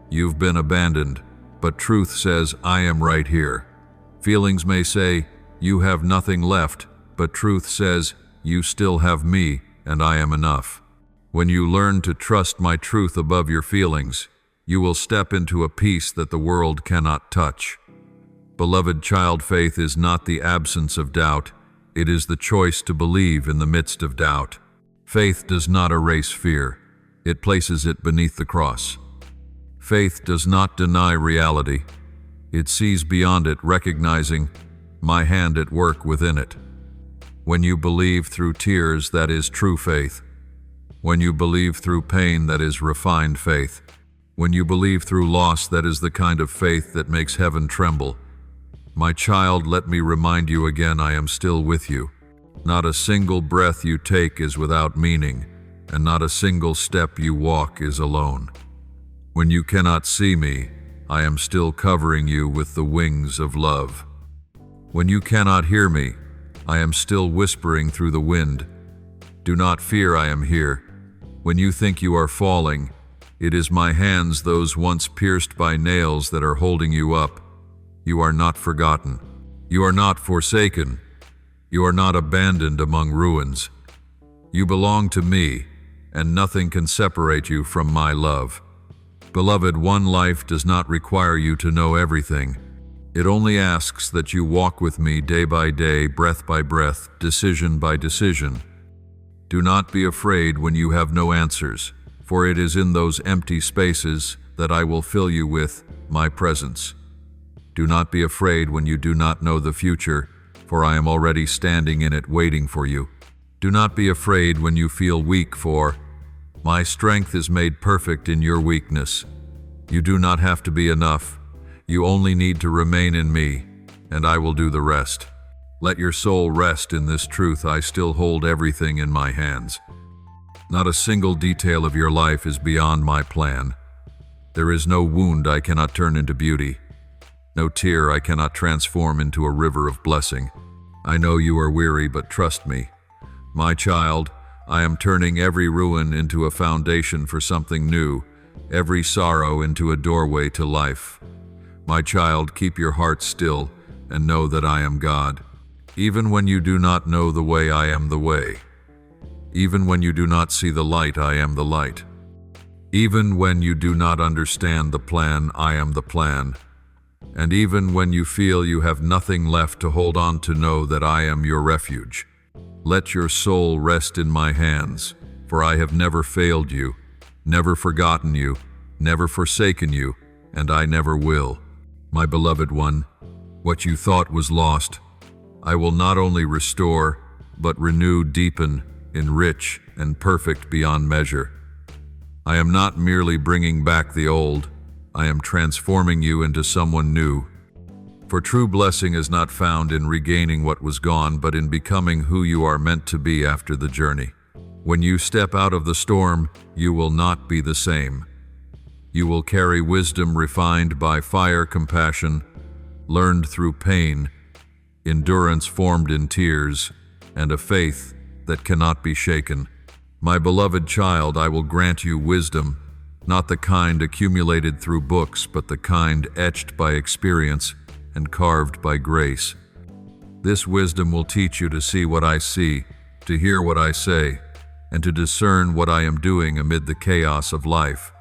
you've been abandoned, but truth says, I am right here. Feelings may say, you have nothing left, but truth says, you still have me, and I am enough. When you learn to trust my truth above your feelings, you will step into a peace that the world cannot touch. Beloved child, faith is not the absence of doubt. It is the choice to believe in the midst of doubt. Faith does not erase fear. It places it beneath the cross. Faith does not deny reality. It sees beyond it, recognizing my hand at work within it. When you believe through tears, that is true faith. When you believe through pain, that is refined faith. When you believe through loss, that is the kind of faith that makes heaven tremble. My child, let me remind you again, I am still with you. Not a single breath you take is without meaning, and not a single step you walk is alone. When you cannot see me, I am still covering you with the wings of love. When you cannot hear me, I am still whispering through the wind. Do not fear, I am here. When you think you are falling, it is my hands, those once pierced by nails, that are holding you up. You are not forgotten. You are not forsaken. You are not abandoned among ruins. You belong to me, and nothing can separate you from my love. Beloved, one life does not require you to know everything. It only asks that you walk with me day by day, breath by breath, decision by decision. Do not be afraid when you have no answers, for it is in those empty spaces that I will fill you with my presence. Do not be afraid when you do not know the future, for I am already standing in it waiting for you. Do not be afraid when you feel weak, for my strength is made perfect in your weakness. You do not have to be enough. You only need to remain in me, and I will do the rest. Let your soul rest in this truth: I still hold everything in my hands. Not a single detail of your life is beyond my plan. There is no wound I cannot turn into beauty. No tear I cannot transform into a river of blessing. I know you are weary, but trust me. My child, I am turning every ruin into a foundation for something new, every sorrow into a doorway to life. My child, keep your heart still and know that I am God. Even when you do not know the way, I am the way. Even when you do not see the light, I am the light. Even when you do not understand the plan, I am the plan. And even when you feel you have nothing left to hold on to, know that I am your refuge. Let your soul rest in my hands, for I have never failed you, never forgotten you, never forsaken you, and I never will. My beloved one, what you thought was lost, I will not only restore, but renew, deepen, enrich, and perfect beyond measure. I am not merely bringing back the old, I am transforming you into someone new. For true blessing is not found in regaining what was gone, but in becoming who you are meant to be after the journey. When you step out of the storm, you will not be the same. You will carry wisdom refined by fire, compassion, learned through pain, endurance formed in tears, and a faith that cannot be shaken. My beloved child, I will grant you wisdom, not the kind accumulated through books, but the kind etched by experience and carved by grace. This wisdom will teach you to see what I see, to hear what I say, and to discern what I am doing amid the chaos of life.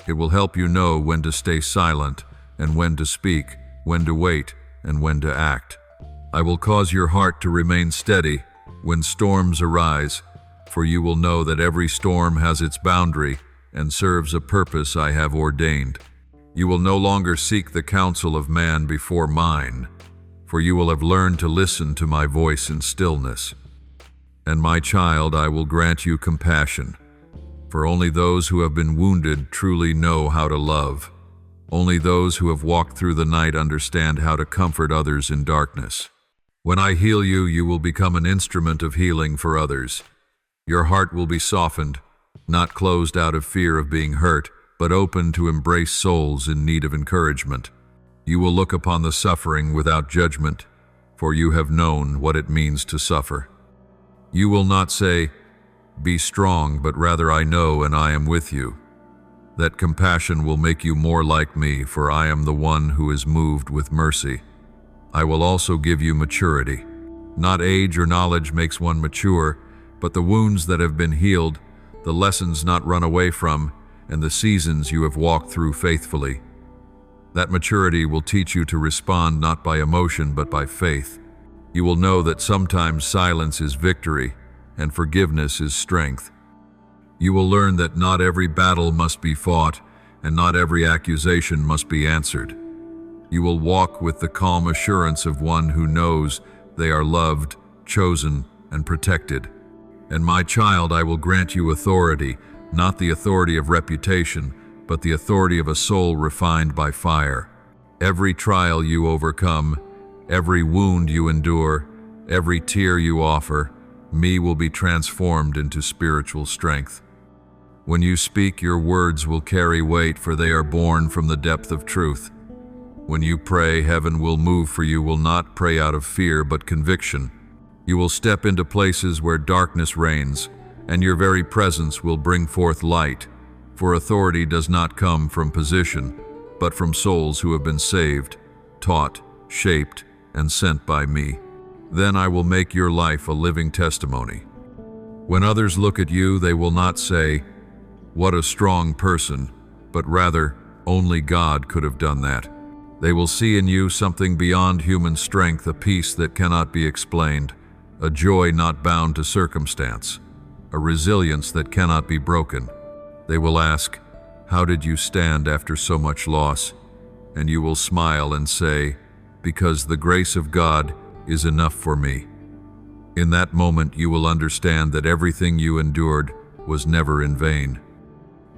It will help you know when to stay silent and when to speak, when to wait and when to act. I will cause your heart to remain steady when storms arise, for you will know that every storm has its boundary and serves a purpose I have ordained. You will no longer seek the counsel of man before mine, for you will have learned to listen to my voice in stillness. And my child, I will grant you compassion, for only those who have been wounded truly know how to love. Only those who have walked through the night understand how to comfort others in darkness. When I heal you, you will become an instrument of healing for others. Your heart will be softened, not closed out of fear of being hurt, but open to embrace souls in need of encouragement. You will look upon the suffering without judgment, for you have known what it means to suffer. You will not say, "Be strong," but rather, "I know and I am with you." That compassion will make you more like me, for I am the one who is moved with mercy. I will also give you maturity. Not age or knowledge makes one mature, but the wounds that have been healed, the lessons not run away from, and the seasons you have walked through faithfully. That maturity will teach you to respond not by emotion but by faith. You will know that sometimes silence is victory and forgiveness is strength. You will learn that not every battle must be fought and not every accusation must be answered. You will walk with the calm assurance of one who knows they are loved, chosen, and protected. And my child, I will grant you authority, not the authority of reputation, but the authority of a soul refined by fire. Every trial you overcome, every wound you endure, every tear you offer, me will be transformed into spiritual strength. When you speak, your words will carry weight, for they are born from the depth of truth. When you pray, heaven will move, for you will not pray out of fear but conviction. You will step into places where darkness reigns, and your very presence will bring forth light, for authority does not come from position, but from souls who have been saved, taught, shaped, and sent by me. Then I will make your life a living testimony. When others look at you, they will not say, "What a strong person," but rather, "Only God could have done that." They will see in you something beyond human strength, a peace that cannot be explained, a joy not bound to circumstance, a resilience that cannot be broken. They will ask, "How did you stand after so much loss?" And you will smile and say, "Because the grace of God is enough for me." In that moment you will understand that everything you endured was never in vain.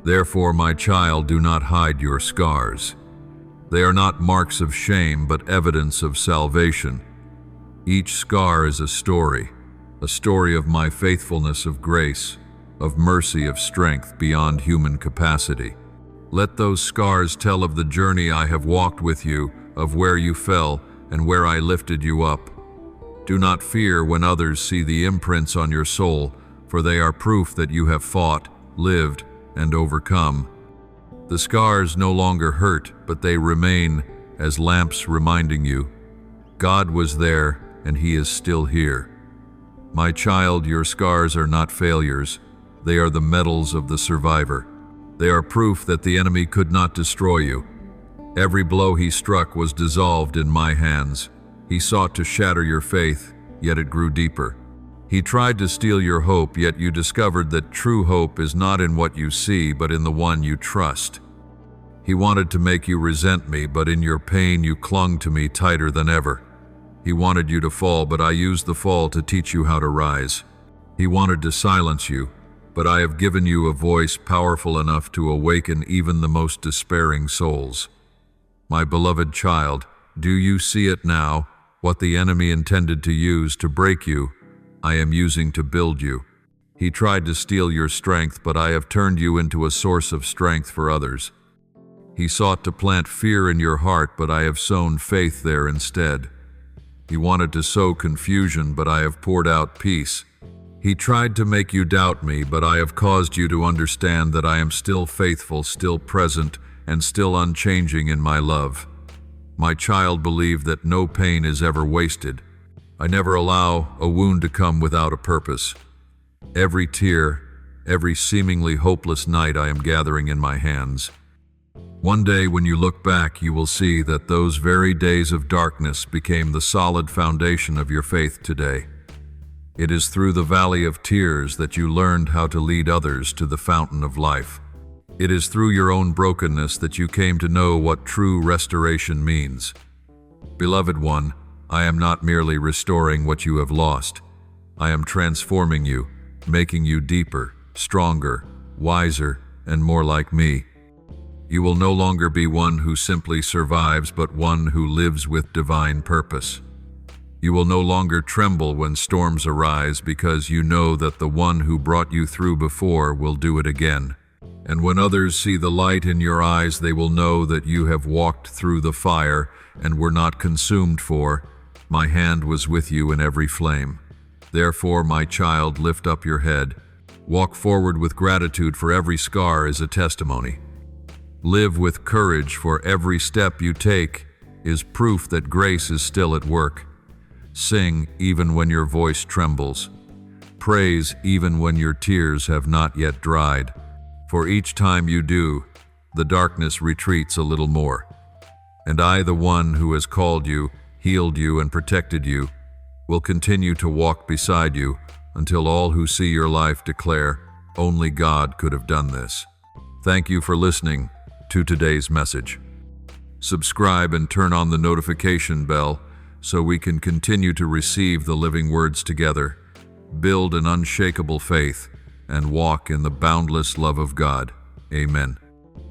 Therefore, my child, do not hide your scars. They are not marks of shame, but evidence of salvation. Each scar is a story of my faithfulness, of grace, of mercy, of strength beyond human capacity. Let those scars tell of the journey I have walked with you, of where you fell and where I lifted you up. Do not fear when others see the imprints on your soul, for they are proof that you have fought, lived, and overcome. The scars no longer hurt, but they remain as lamps reminding you, God was there and He is still here. My child, your scars are not failures. They are the medals of the survivor. They are proof that the enemy could not destroy you. Every blow he struck was dissolved in my hands. He sought to shatter your faith, yet it grew deeper. He tried to steal your hope, yet you discovered that true hope is not in what you see, but in the one you trust. He wanted to make you resent me, but in your pain you clung to me tighter than ever. He wanted you to fall, but I used the fall to teach you how to rise. He wanted to silence you, but I have given you a voice powerful enough to awaken even the most despairing souls. My beloved child, do you see it now? What the enemy intended to use to break you, I am using to build you. He tried to steal your strength, but I have turned you into a source of strength for others. He sought to plant fear in your heart, but I have sown faith there instead. He wanted to sow confusion, but I have poured out peace. He tried to make you doubt me, but I have caused you to understand that I am still faithful, still present, and still unchanging in my love. My child, believe that no pain is ever wasted. I never allow a wound to come without a purpose. Every tear, every seemingly hopeless night I am gathering in my hands. One day when you look back, you will see that those very days of darkness became the solid foundation of your faith today. It is through the valley of tears that you learned how to lead others to the fountain of life. It is through your own brokenness that you came to know what true restoration means. Beloved one, I am not merely restoring what you have lost. I am transforming you, making you deeper, stronger, wiser, and more like me. You will no longer be one who simply survives, but one who lives with divine purpose. You will no longer tremble when storms arise, because you know that the one who brought you through before will do it again. And when others see the light in your eyes, they will know that you have walked through the fire and were not consumed, for my hand was with you in every flame. Therefore, my child, lift up your head. Walk forward with gratitude, for every scar is a testimony. Live with courage, for every step you take is proof that grace is still at work. Sing even when your voice trembles. Praise even when your tears have not yet dried. For each time you do, the darkness retreats a little more. And I, the one who has called you, healed you, and protected you, will continue to walk beside you until all who see your life declare, only God could have done this. Thank you for listening to today's message. Subscribe and turn on the notification bell so we can continue to receive the living words together, build an unshakable faith, and walk in the boundless love of God. Amen.